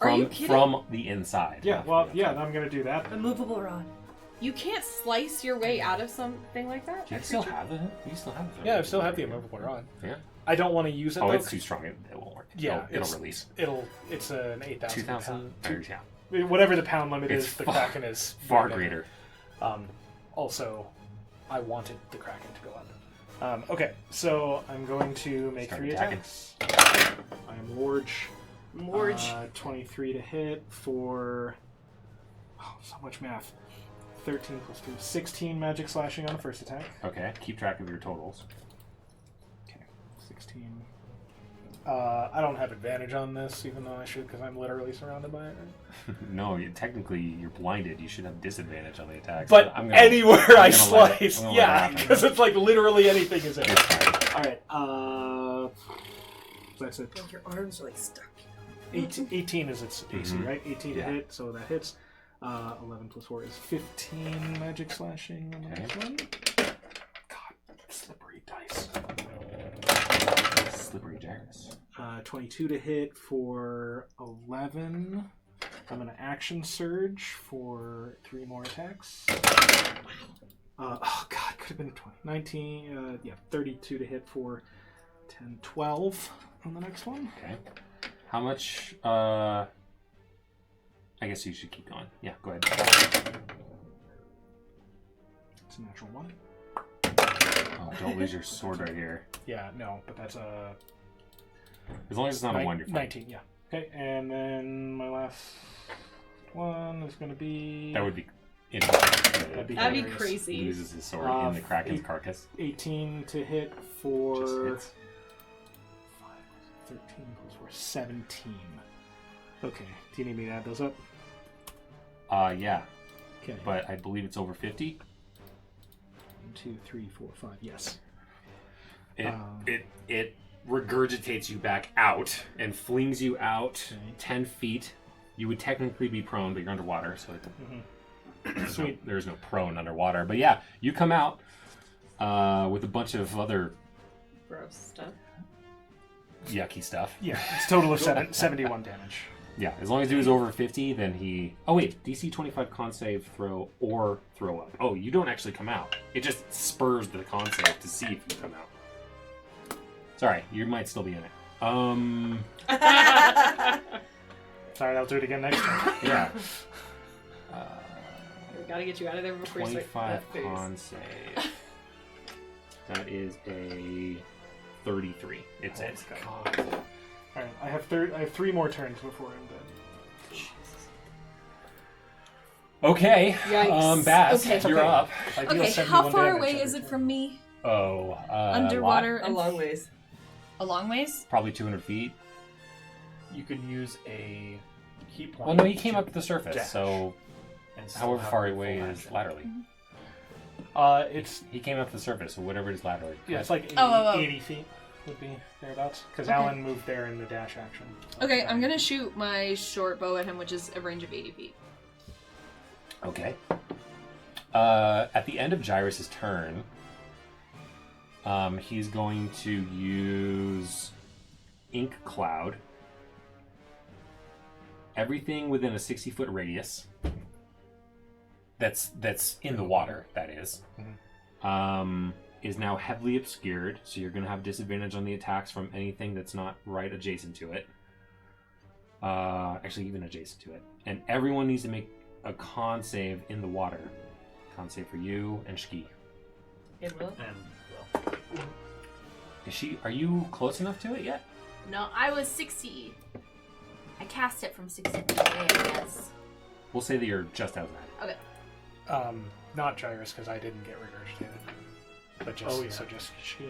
Are From you kidding? from the inside. Yeah, not well, from the yeah, outside. I'm gonna do that. A movable rod. You can't slice your way out of something like that? Do you still have it? You still have it. Yeah, I still have the immovable rod. Yeah. I don't want to use it Oh, though. it's too strong. It won't work. Yeah, it'll it's- release. It's an 8,000 2,000. pound. Yeah. Whatever the pound limit It's is, the far- Kraken is Far bigger. greater. Also, I wanted the Kraken to go up. Okay, so I'm going to make Start 3 attacking. attacks. I am Lorge. Morge. 23 to hit for... Oh, so much math. 13 plus 3. 16 magic slashing on the first attack. Okay. Keep track of your totals. Okay, 16. I don't have advantage on this, even though I should, because I'm literally surrounded by it. Right? No, technically you're blinded. You should have disadvantage on the attacks. But I'm gonna- anywhere I'm I gonna let it- slice, I'm gonna let it yeah, happen. because it's like literally anything is in it. It's fine. All right, that's it. Your arms are like stuck. 18 is its AC, Mhm. right? 18 Yeah. to hit, so that hits. 11 plus 4 is 15 magic slashing on the Okay. next one. God, slippery dice. Slippery Jairus. 22 to hit for 11. I'm going to action surge for 3 more attacks. Oh god, could have been a 20. 19, 32 to hit for 10, 12 on the next one. Okay. How much? I guess you should keep going. Yeah, go ahead. It's a natural 1. Oh, don't lose your sword right here. Yeah, no, but that's a As long as it's not a 1, you're fine. 19, yeah. Okay, and then my last one is going to be... That would be interesting. That'd be That'd be hilarious. crazy. He loses his sword in the Kraken's carcass. 18 to hit Just for hits. 13 plus 4, 17. Okay. Do you need me to add those up? Yeah, Okay. but I believe it's over 50. 1, 2, 3, 4, 5. Yes. It regurgitates you back out and flings you out Okay. 10 feet. You would technically be prone, but you're underwater, so Sweet. there's no prone underwater. But yeah, you come out with a bunch of other Gross stuff. yucky stuff. Yeah, it's total of 71 damage. Yeah, as long as he was over 50, then he... Oh wait, DC 25 con save, throw, or throw up. Oh, you don't actually come out. It just spurs the con save to see if you come out. Sorry, you might still be in it. Sorry, I'll do it again next time. Yeah. We gotta get you out of there before you start 25 that phase. con save. That is a 33. It's it. Alright, I have 3 more turns before I'm dead. Okay. Yikes. Baz, Okay. you're up. I deal Okay, 71 how far damage away every is it turn. from me? Oh, Underwater A and long ways. a long ways? Probably 200 feet. You could use a key point. Well, no, he came to up to the surface, dash so and still however have far a away full is action. laterally. It's He came up to the surface, so whatever it is laterally. yeah, it's like 80, Oh. 80 feet would be thereabouts. Because Okay. Alan moved there in the dash action. Okay, I'm gonna shoot my short bow at him, which is a range of 80 feet. Okay. At the end of Gyrus's turn, he's going to use Ink Cloud. Everything within a 60-foot radius. That's in the water. That is. Is now heavily obscured, so you're going to have disadvantage on the attacks from anything that's not right adjacent to it. Actually, even adjacent to it. And everyone needs to make a con save in the water. Con save for you and Shki. It will. And Are you close enough to it yet? No, I was 60. I cast it from 60 feet away, I guess. We'll say that you're just outside. Okay. Not Gyrus, because I didn't get regurgitated. But just, Oh, yeah. so just she.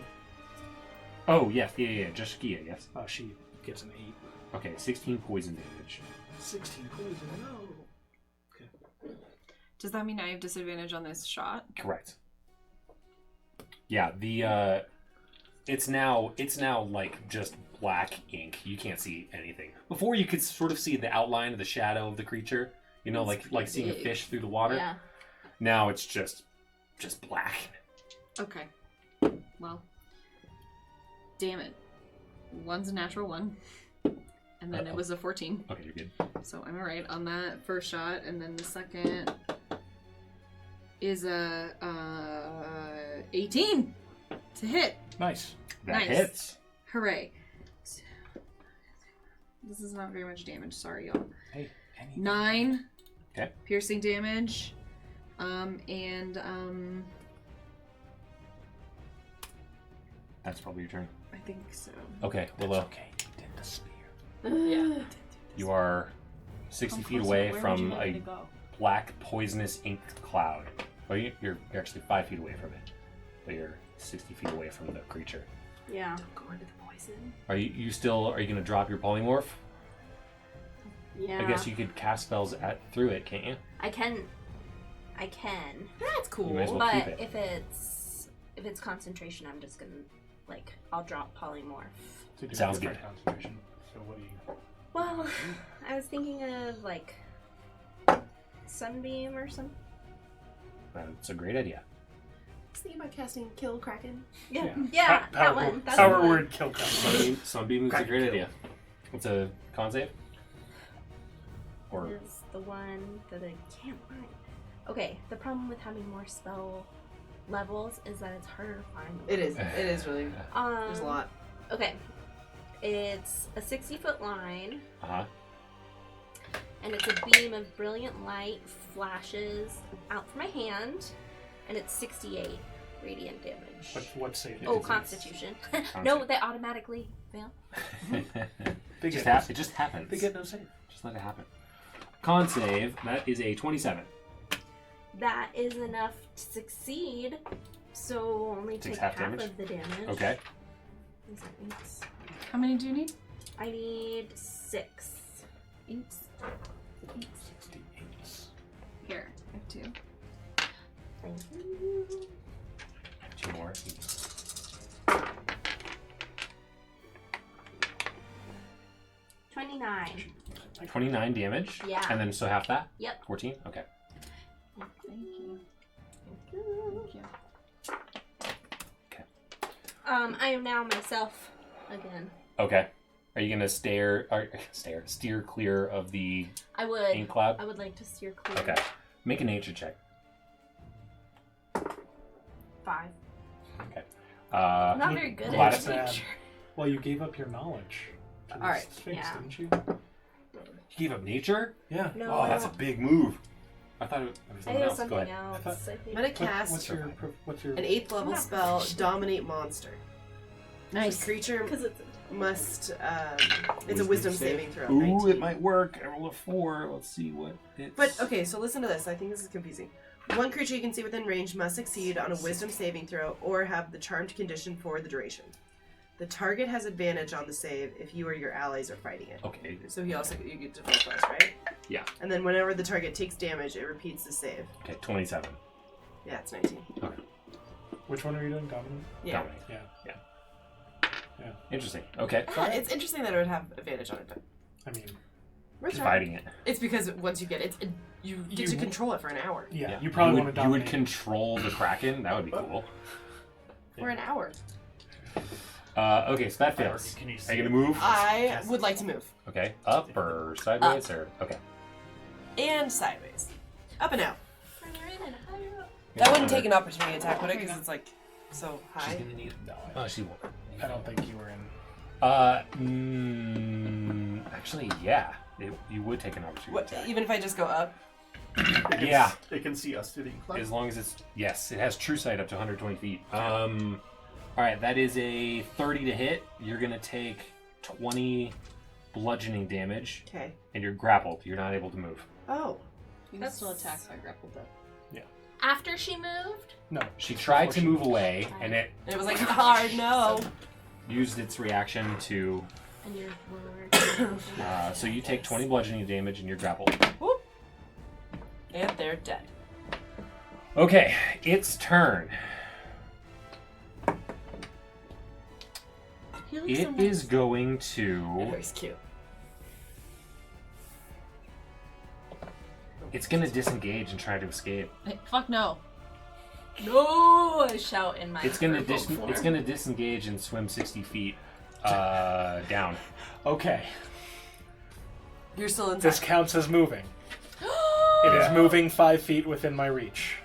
Oh, yes, yeah, just Shki, I guess. She gets an 8. Okay, 16 poison damage. 16 poison, no. Does that mean I have disadvantage on this shot? Correct. Yeah, it's now like just black ink. You can't see anything. Before you could sort of see the outline of the shadow of the creature. You know, like seeing a big. fish through the water. Yeah. Now it's just black. Okay. Well. Damn it. One's a natural 1. And then it was a 14. Okay, you're good. So I'm alright on that first shot. And then the second is a 18 to hit. Nice. That Nice. hits. Hooray. This is not very much damage. Sorry, y'all. Hey, 9 Okay. piercing damage. That's probably your turn. I think so. Okay, Willow. Okay, you did the spear. Yeah. You are 60 feet away from a black poisonous ink cloud. Well, you're actually 5 feet away from it, but you're 60 feet away from the creature. Yeah. Don't go into the poison. Are you going to drop your polymorph? Yeah. I guess you could cast spells through it, can't you? I can. That's cool. You might as well keep But it. if it's concentration, I'm just gonna I'll drop polymorph. To do Sounds different good. concentration. So what do you? Well, I was thinking of sunbeam or something. That's a great idea. I was thinking about casting Kill Kraken. Yeah, Yeah. that one. That's Power the one. word kill count. Sunbeam is a great idea. What's a con save? Or Is the one that I can't find. Okay, the problem with having more spell levels is that it's harder to find. It is really. There's a lot. Okay, it's a 60-foot line, and it's a beam of brilliant light flashes out from my hand, and it's 68 radiant damage. What save? Oh, Constitution. No, they automatically fail. They it just happens. They get no save. Just let it happen. Con save, that is a 27. That is enough to succeed, so only Takes take half half damage? of the damage. Okay. Is that eight? How many do you need? I need 6. 8. 68. Here, I have 2. Thank you. 2 more. 29. 29 damage. Yeah. And then so half that. Yep. 14. Okay. Thank you. Thank you. I am now myself again. Okay. Are you gonna steer clear of the I would. ink cloud? I would like to steer clear. Okay. Make a nature check. 5. Okay. I'm not very good Gladys, at nature. Well, you gave up your knowledge. To All right, this Sphinx, yeah. didn't you? you gave up nature? Yeah. No, Oh, that's a big move. I thought it was I something think else. Go something ahead. else. I thought- I think. I'm gonna cast What's your an 8th level not spell, professional. Dominate Monster. Nice. The creature Because it's must. It's a Wisdom saving throw. Ooh, 19. it might work. I roll a 4. Let's see what it's... But okay, so listen to this. I think this is confusing. One creature you can see within range must succeed on a Wisdom saving throw or have the charmed condition for the duration. The target has advantage on the save if you or your allies are fighting it. Okay. So you get to full plus, right? Yeah. And then whenever the target takes damage, it repeats the save. Okay, 27. Yeah, it's 19. Okay. Which one are you doing, Dominant? Yeah. Dominic. Yeah. Interesting. Okay. It's interesting that it would have advantage on it, but I mean, we're Just trying. fighting it. It's because once you get it, you get to control it for an hour. yeah, you probably would, want to You would dominate. control the Kraken. That would be cool. For an hour. Okay, so that fails. Can you Are see you it? gonna move? I would like to move. Okay. Up or sideways or okay. And sideways. Up and out. further in and higher up. That wouldn't take an opportunity attack, would it? Because it's like so She's high. gonna need it. No, Oh, she won't. I don't think you were in. Actually, yeah. You would take an opportunity What, attack. even if I just go up? Yeah. It can see us through the incline. As long as it's yes, it has true sight up to 120 feet. All right, that is a 30 to hit. You're gonna take 20 bludgeoning damage, Okay. and you're grappled. You're not able to move. Oh. You can still attack by grappled up. After she moved? No. She tried to Before she move moves. away, and it And it was like, hard no. used its reaction to. And you're So you take 20 bludgeoning damage, and you're grappled. Whoop. And they're dead. Okay, its turn. It is going to. He's cute. It's gonna disengage and try to escape. Hey, fuck no. No! I shout in my. It's gonna purple form. it's gonna disengage and swim 60 feet down. Okay. You're still inside. This counts as moving. It is moving 5 feet within my reach,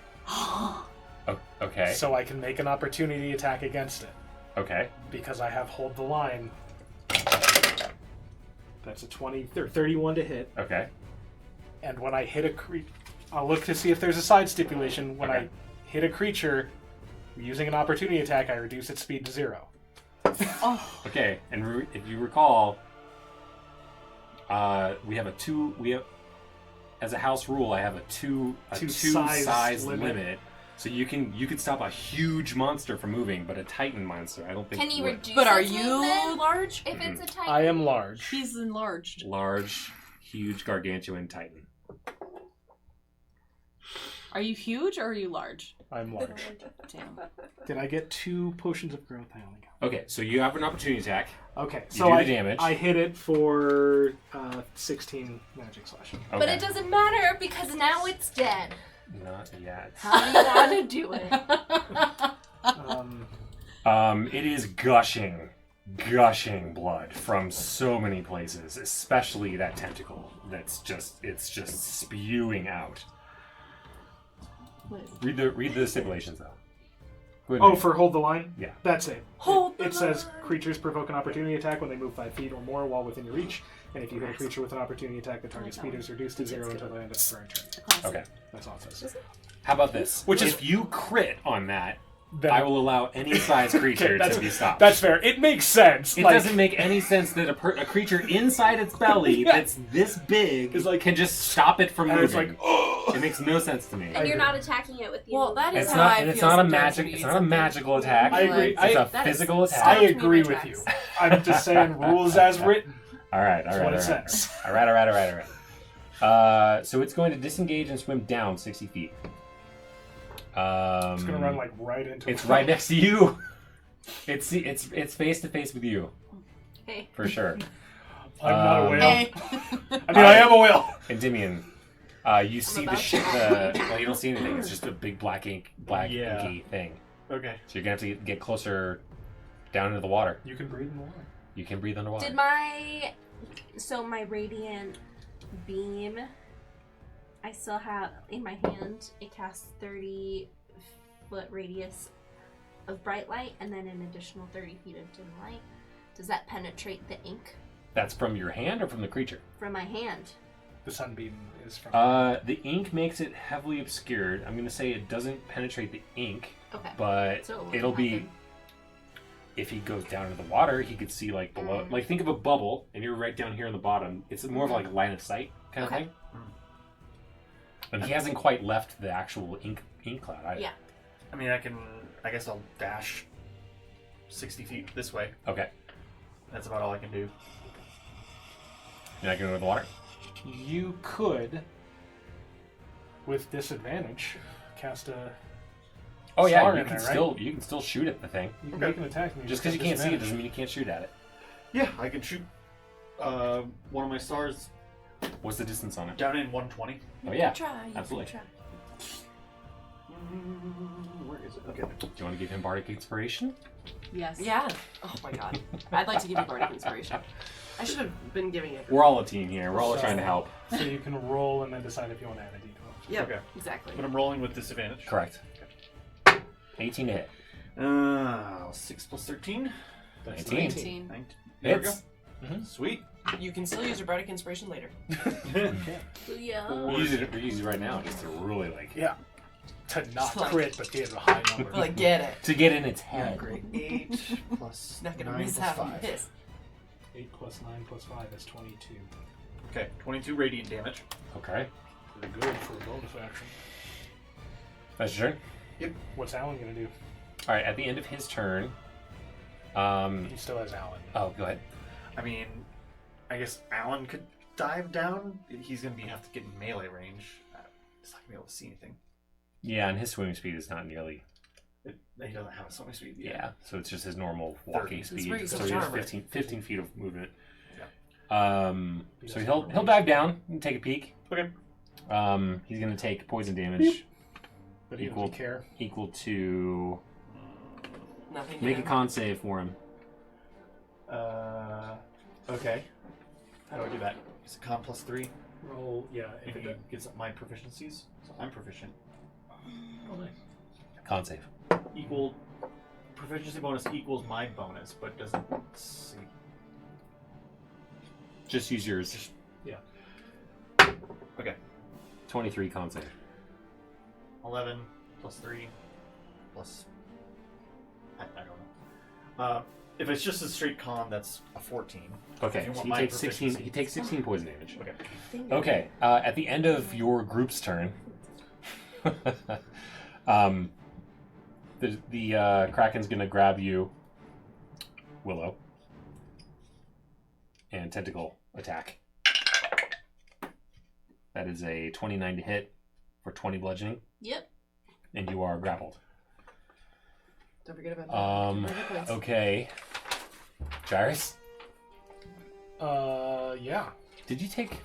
Okay. so I can make an opportunity attack against it Okay. because I have hold the line. That's a 31 to hit, Okay. and when I hit a creature, I'll look to see if there's a side stipulation. When Okay. I hit a creature using an opportunity attack, I reduce its speed to 0. Okay. And if you recall, we have a two. We have as a house rule. I have a two size limit. So you could stop a huge monster from moving, but a Titan monster, I don't think. Can you would. reduce But are its you movement large? if it's a type? I am large. He's enlarged. Large, huge, gargantuan Titan. Are you huge or are you large? I'm large. Damn. Did I get 2 potions of growth? I only got. Okay, so you have an opportunity attack. Okay, You so do the I damage. I hit it for 16 magic slashing. Okay. But it doesn't matter because now it's dead. Not yet. How do you want to do it? It is gushing blood from so many places, especially that tentacle. It's just spewing out. Read the stipulations though. Go ahead and Oh, read it. for hold the line? Yeah. That's it. Hold the It says line. creatures provoke an opportunity attack when they move 5 feet or more while within your reach. And if you hit a creature with an opportunity attack, the target's speed is reduced to 0 until the end of the current turn. Okay. That's all it says. How about this? Which is- if you crit on that, Then- I will allow any size creature Okay, to be stopped. That's fair. It makes sense. It like, doesn't make any sense that a creature inside its belly that's this big It's like- can just stop it from and moving. it's like, oh! It makes no sense to me. And you're not attacking it with the. Well, that is It's how not. I And it's feel not a sometimes magic. when you It's eat not a something. magical attack. I agree. It's a That is physical stuck I attack. between agree my with you. tracks. I'm just saying rules as written. All right. That's what it says. All right. So it's going to disengage and swim down 60 feet. It's gonna run like right into. It's right next to you. It's face to face with you. Hey. For sure. I'm not a whale. Hey. I mean, I am a whale. Endymion, you see the about ship. to. Well, you don't see anything. It's just a big black Yeah. inky thing. Okay. So you're gonna have to get closer down into the water. You can breathe in the water. You can breathe underwater. Did my radiant beam? I still have in my hand. It casts 30-foot radius of bright light, and then an additional 30 feet of dim light. Does that penetrate the ink That's from your hand or from the creature? from my hand? The sunbeam is from. The ink makes it heavily obscured. I'm gonna say it doesn't penetrate the ink, Okay. but So it won't it'll be. happen. If he goes down into the water, he could see like below. Like think of a bubble, and you're right down here in the bottom. It's more of like a line of sight kind Okay. of thing. And he hasn't quite left the actual ink cloud either. Yeah. I mean, I guess I'll dash 60 feet this way. Okay. That's about all I can do. You're not gonna go to the water. You could, with disadvantage, cast a. Oh yeah, star you in can there, right? still you can still shoot at the thing. You can Okay. make an attack. and Just have because you can't see it disadvantage. doesn't mean you can't shoot at it. Yeah, I can shoot one of my stars What's the distance on it? down in 120. Oh yeah, Try. You absolutely. Can Where is it? Okay. Do you want to give him bardic inspiration? Yes. try. Yeah. Oh my god. I'd like to give you bardic inspiration. I should have been giving it. We're all a team here. We're all So- trying to help. So you can roll and then decide if you want to add a d12. Yep. Okay. Exactly. But I'm rolling with disadvantage. Correct. 18 to hit. 6 plus 13. That's 19. 19. 19. There we go. Hits. Sweet. You can still use your bardic inspiration later. Yeah. We use it right now just to really like Yeah. To not Like- crit, but give a high number. Like, get it. to get in its Yeah, head. great. 8 plus Not gonna 9 miss plus out on 5. this. 8 plus 9 plus 5 is 22. Okay, 22 radiant damage. Okay. Pretty good for a bonus action. That's your turn. What's Alan gonna do? All right. At the end of his turn, He still has Alan. oh, go ahead. I mean, I guess Alan could dive down. He's gonna have to get in melee range. He's not gonna be able to see anything. Yeah, and his swimming speed is not nearly. He doesn't have a swimming speed yet. Yeah, so it's just his normal walking 30. speed. where you So go he has armor. 15 feet of movement. Yeah. So he'll dive down and take a peek. Okay. He's gonna take poison damage But he Equal. doesn't care. equal to. Nothing. Make a new. con save for him. Okay. How do I do that? It's a con plus 3. Roll, yeah, if If it it gets up my proficiencies, so I'm proficient. Oh, nice. Con save. Equal proficiency bonus equals my bonus, but doesn't see. Just use yours. Yeah. Okay. 23 con save. 11 plus 3 plus. I don't know. If it's just a straight con, that's a 14. If Okay, you so want he my takes 16. proficiency. He takes 16 poison damage. Okay. Okay. At the end of your group's turn, the Kraken's gonna grab you, Willow, and tentacle attack. That is a 29 to hit for 20 bludgeoning, Yep. and you are grappled. Don't forget about that. Keep my hit points. Okay. Jairus, Yeah. did you take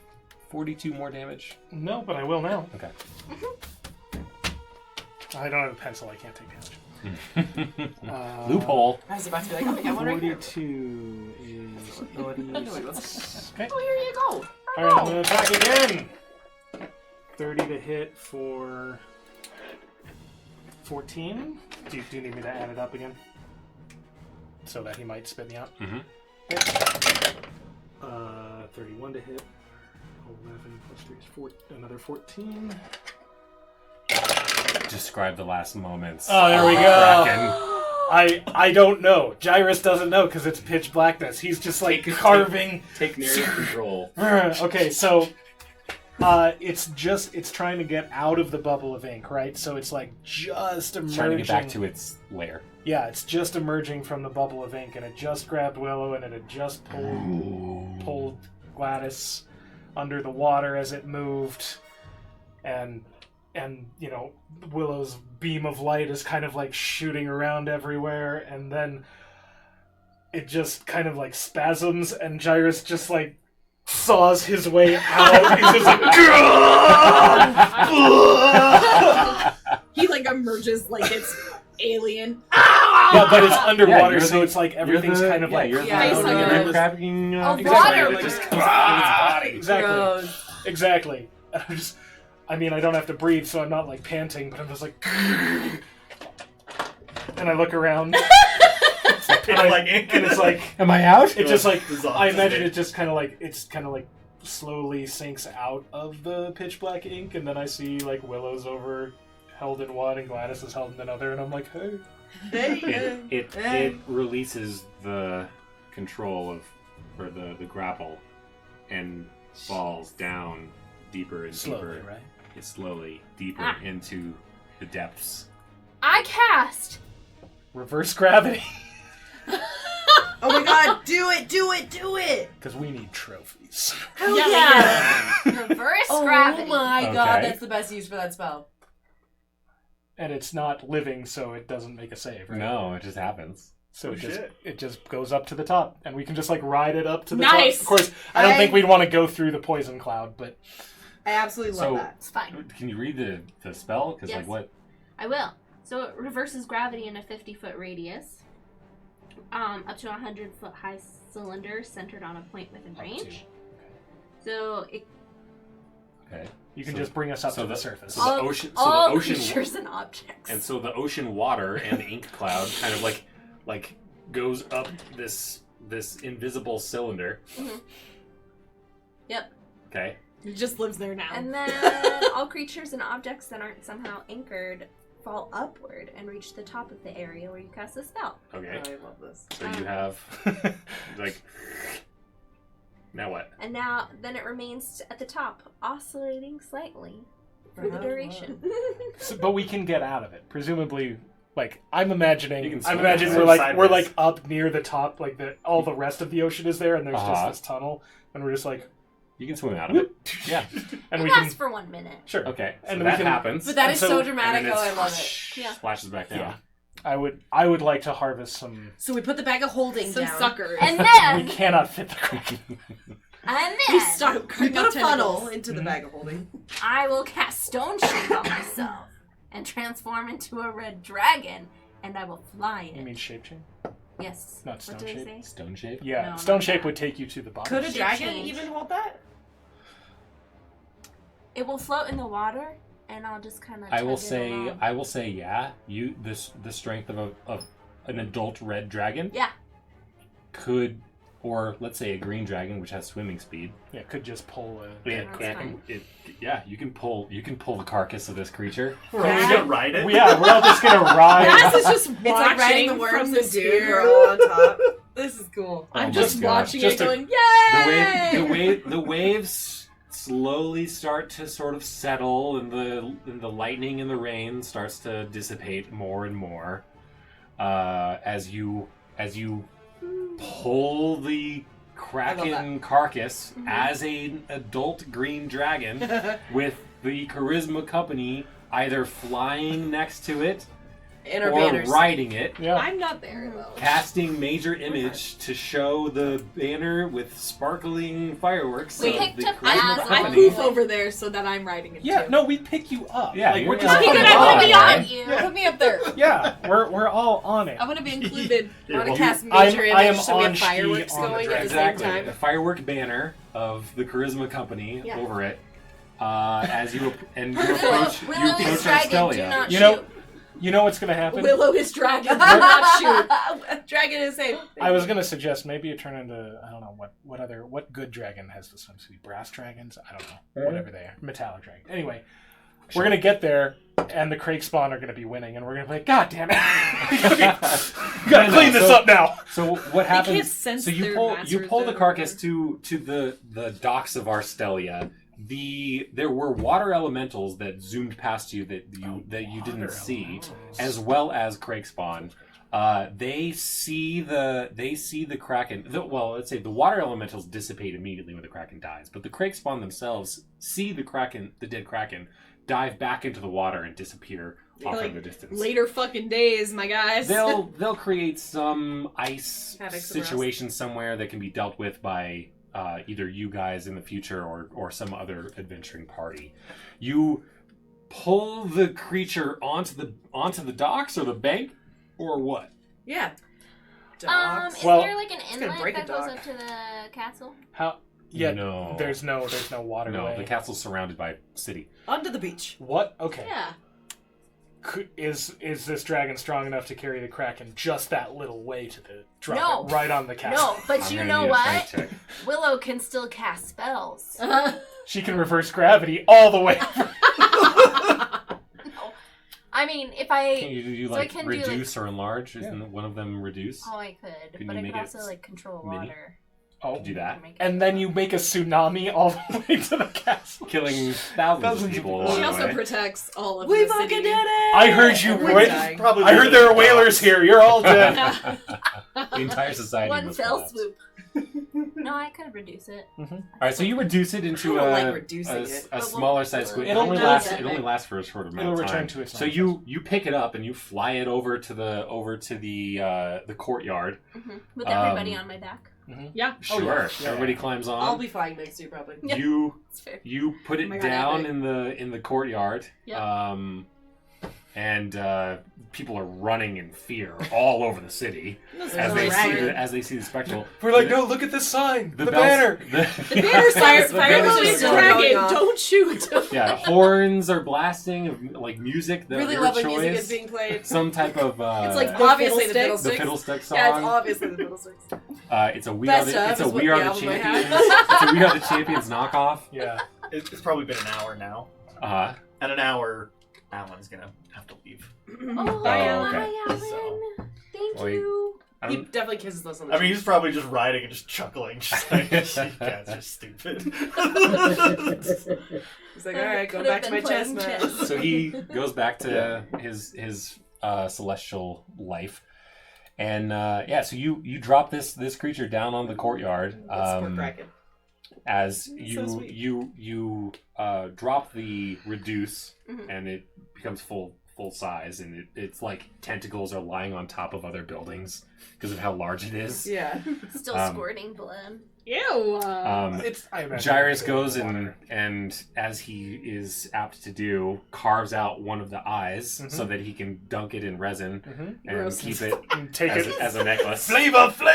42 more damage? No, but I will now. Okay. I don't have a pencil, I can't take damage. Loophole. I was about to be like, oh, I got one right here. 42 is Okay. Oh, here you go. Alright, I'm gonna attack again! 30 to hit for 14. Do you need me to add it up again? So that he might spit me out? Mm-hmm. 31 to hit. 11 plus 3 is another 14. Describe the last moments. Oh, there we of go. Kraken. I don't know. Jairus doesn't know because it's pitch blackness. He's just like carving. Take narrative control. Okay, so it's trying to get out of the bubble of ink, right? So it's like just emerging. Trying to get back to its lair. Yeah, it's just emerging from the bubble of ink, and it just grabbed Willow, and it had just pulled pulled Gladys under the water as it moved, and you know, Willow's beam of light is kind of like shooting around everywhere, and then it just kind of like spasms, and Gyrus just like saws his way out. He's just like, He like emerges like it's alien. yeah, but it's underwater, you're so the- it's like everything's kind of like you're Yeah, the, you're you're the- crapping, Oh, exactly, water. it just comes out of its body. Exactly. Gross. Exactly. I mean, I don't have to breathe, so I'm not like panting, but I'm just like, and I look around, and it's like, Am I out? it just like, Dissolves I imagine in it just kind of like, it's kind of like slowly sinks out of the pitch black ink, and then I see like Willow's over held in one and Gladys is held in another, and I'm like, hey. It releases the control of, or the grapple, and falls down deeper and Slowly, deeper. right? It's slowly deeper Ah. into the depths. I cast. Reverse gravity. Oh my god, do it, do it, do it! Because we need trophies. Hell Yeah. Reverse Oh gravity. my god, Okay. that's the best use for that spell. And it's not living, so it doesn't make a save, right? No, it just happens. So Oh, it shit. just goes up to the top, and we can just like ride it up to the Nice! top. Of course, I don't think we'd want to go through the poison cloud, but I absolutely love So- that. It's fine. Can you read the spell? Because Yes. like what? I will. So it reverses gravity in a 50-foot radius. Up to a 100-foot high cylinder centered on a point within range. So it Okay. you can So- just bring us up so to the the- surface. so the all, ocean- all the ocean- creatures and objects. And so the ocean water and the ink cloud kind of like goes up this invisible cylinder. Mhm. Yep. Okay. It just lives there now. And then all creatures and objects that aren't somehow anchored fall upward and reach the top of the area where you cast the spell. Okay. I love this. So you have like now what? And now, then it remains at the top, oscillating slightly for the Uh-huh. duration. But we can get out of it. Presumably, like I'm You imagining can swim we're like sideways. up near the top, like all the rest of the ocean is there, and there's Uh-huh. just this tunnel, and we're just like, You can swim out of it. Yeah. and It we can lasts for 1 minute. sure. Okay. So And we that can- happens. But that And is so- so and dramatic. then Oh, it's I love it. Yeah. splashes back down. Yeah. I would like to harvest some. So we put the bag of holding Some down. suckers. And We then, cannot fit the Kraken. and we then, start We cutting put up a funnel tentacles. into the bag of holding. I will cast Stone Shape on myself and transform into a red dragon, and I will fly You it. mean shape change? Yes. Not What stone did I shape? say? Stone shape. Yeah, No, stone not shape that. would take you to the bottom. Could a Shape dragon change. even hold that? It will float in the water, and I'll just kind of. I will say yeah. You the strength of an adult red dragon Yeah. could, or let's say a green dragon which has swimming speed. Yeah, could just pull a. It, that's it, fine. yeah, you can pull the carcass of this creature. We're all gonna ride it. Yeah, we're all just gonna ride. Cass is just It's like riding the watching worms from the and dude. spear. We're all on top. This is cool. Oh I'm my just God. watching Just it a- going, The yay! the waves slowly start to sort of settle, and the lightning and the rain starts to dissipate more and more as you pull the Kraken carcass Mhm. as an adult green dragon with the Charisma Company either flying next to it And our or banners. riding it. Yeah. I'm not there though. Casting major image to show the banner with sparkling fireworks. We of picked the up Charisma as I Company. poof over there so that I'm riding it Yeah, too. no, we pick you up. Yeah, like, you're we're in just Okay, on then the I will ride, be right? on you. Put me up there. Yeah, we're all on it. I want to be included. Yeah, I want well, to cast I major am image so we on have ski fireworks on the going at dragon. the same Exactly. time. The firework banner of the Charisma Company Yeah. over it. As you and you Willow, approach, Willow is dragon, do Australia. not You know- shoot. You know what's gonna happen? Willow is dragon. Do not shoot. Dragon is safe. I was gonna suggest maybe you turn into I don't know what good dragon has the swimsuit. Maybe brass dragons? I don't know. Whatever they are. Metallic dragon. Anyway, we're gonna get there and the Crake spawn are gonna be winning and we're gonna be like, God damn it. We gotta clean this up now. So what happens? can't sense So you their pull masters the over carcass to the docks of Arstelia. There were water elementals that zoomed past you that you didn't see, as well as Crake spawn. They see the Kraken. Let's say the water elementals dissipate immediately when the Kraken dies, but the Crake spawn themselves see the Kraken, the dead Kraken, dive back into the water and disappear off in the distance. Later fucking days, my guys. They'll create some ice Havoc situation somewhere that can be dealt with by either you guys in the future or some other adventuring party. You pull the creature onto the docks or the bank, or what? Yeah. Is Well, there like an gonna inlet break a that goes dock. up to the castle? How? Yeah. No. There's no waterway. No, the castle's surrounded by city. Onto the beach. What? Okay. Yeah. Is this dragon strong enough to carry the Kraken just that little way to drop No. it right on the castle? No, but I'm you gonna know need a what? strength check. Willow can still cast spells. She can reverse gravity all the way. I mean, if Can I... you do So I like can do, reduce or enlarge? Isn't one of them reduce? Oh, I could. Can But you I make could it also, like, control mini? water. Oh, Do that. and then you make a tsunami all the way to the castle. Killing Thousands thousands of of people people. along She the also way. protects all of We the fucking city. did it! I heard you. We're Wait, dying. Probably I heard there are whalers here. You're all dead. The entire society One must fell collapse. swoop. No, I could reduce it. All right, so you reduce it into I don't a, like reducing a, it. a But smaller size squid. It it'll only do lasts. that It only thing. lasts for a short amount It'll of time. return to its So normal you pick it up and you fly it over to the courtyard. With everybody on my back. Sure, Yeah. everybody climbs on. I'll be flying next to you probably. Yeah. You fair. you put it Oh my God, down epic. in the courtyard. Yep. And people are running in fear all over the city as they see the spectacle. We're like, no, look at this sign. The bells- banner. The banner signs, the fire bells this are dragon, going off. don't shoot. Yeah, horns are blasting of like music. Really Your lovely choice. music is being played. Some type of It's like The obviously the Fiddlesticks. the Fiddlesticks. fiddlestick song. Yeah, it's obviously the Fiddlesticks. It's a We Best Are of it's a is what We Are the the album I Champions. had. It's a We Are the Champions knockoff. Yeah. It's probably been an hour now. At an hour, Alan's gonna have to leave. Oh, okay. hi, Alan. So- Thank Wait. you. I He don't- definitely kisses us on the I mean, cheek. he's probably just riding and just chuckling, just like, you guys are stupid. He's like, all right, go Could've back to my been chess playing match. chess. So he goes back to his celestial life, and so you drop this creature down on the courtyard. Let's support Kraken. As So you sweet. you drop the reduce, Mhm. and it becomes full size, and it's like tentacles are lying on top of other buildings because of how large it is. Yeah. Still squirting blood. Ew. It's. I imagine Gyrus it's goes water. and as he is apt to do, carves out one of the eyes so that he can dunk it in resin and Gross. keep it And take as, it. as a necklace. Flavor Flav!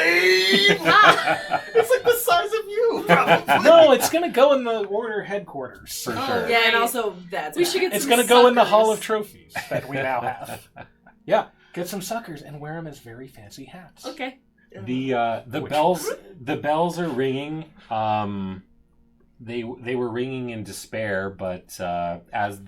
It's like the size of you, probably. No, it's gonna go in the order headquarters. For sure. Yeah, and also that's We should get It's some gonna go in the Hall of suckers. Trophies that we now have. Yeah, get some suckers and wear them as very fancy hats. Okay. The bells are ringing. They were ringing in despair, but as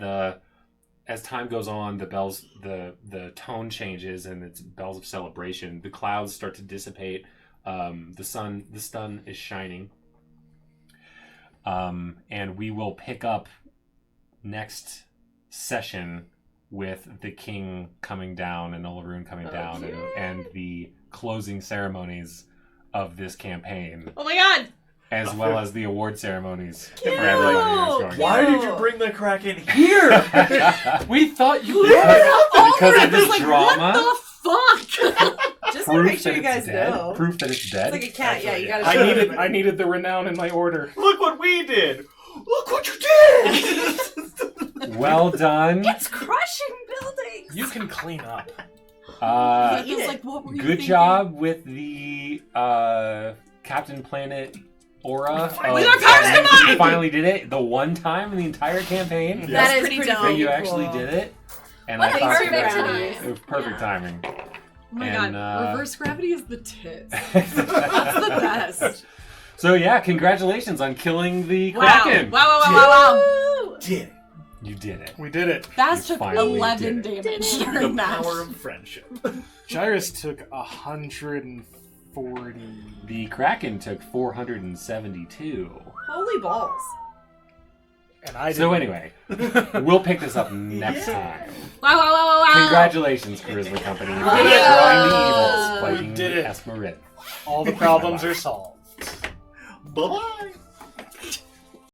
time goes on, the tone changes and it's bells of celebration. The clouds start to dissipate. The sun is shining. And we will pick up next session with the king coming down and Olaroon coming down and the closing ceremonies of this campaign, Oh my god! as well as the award ceremonies for everybody who's going. Why did you bring the Kraken here? We thought you Because of this Like, drama. what the fuck? Just to make sure you that guys it's dead. know. Proof that it's dead. It's like a cat, yeah, you gotta I show needed everybody. the renown in my order. Look what we did! Look what you did! Well done. It's crushing buildings. You can clean up. It was like, what were you Good thinking? job with the Captain Planet aura. With our powers You combined! finally did it the one time in the entire campaign. Yeah. That is Pretty pretty dumb. That you cool. actually did it. And What I a thought perfect that time. it was perfect timing. Oh my And, god, reverse gravity is the tits. That's the best. So yeah, congratulations on killing the Wow. Kraken. Wow. Did it. You did it. We did it. Baz You took finally 11 did damage The during that. power of friendship. Gyrus took 140. The Kraken took 472. Holy balls. And I So didn't. anyway, we'll pick this up next time. Wow. Congratulations, Charisma Company, for We did it. destroying the evils, We fighting did it. Esmeralda. All the problems are solved. Bye-bye.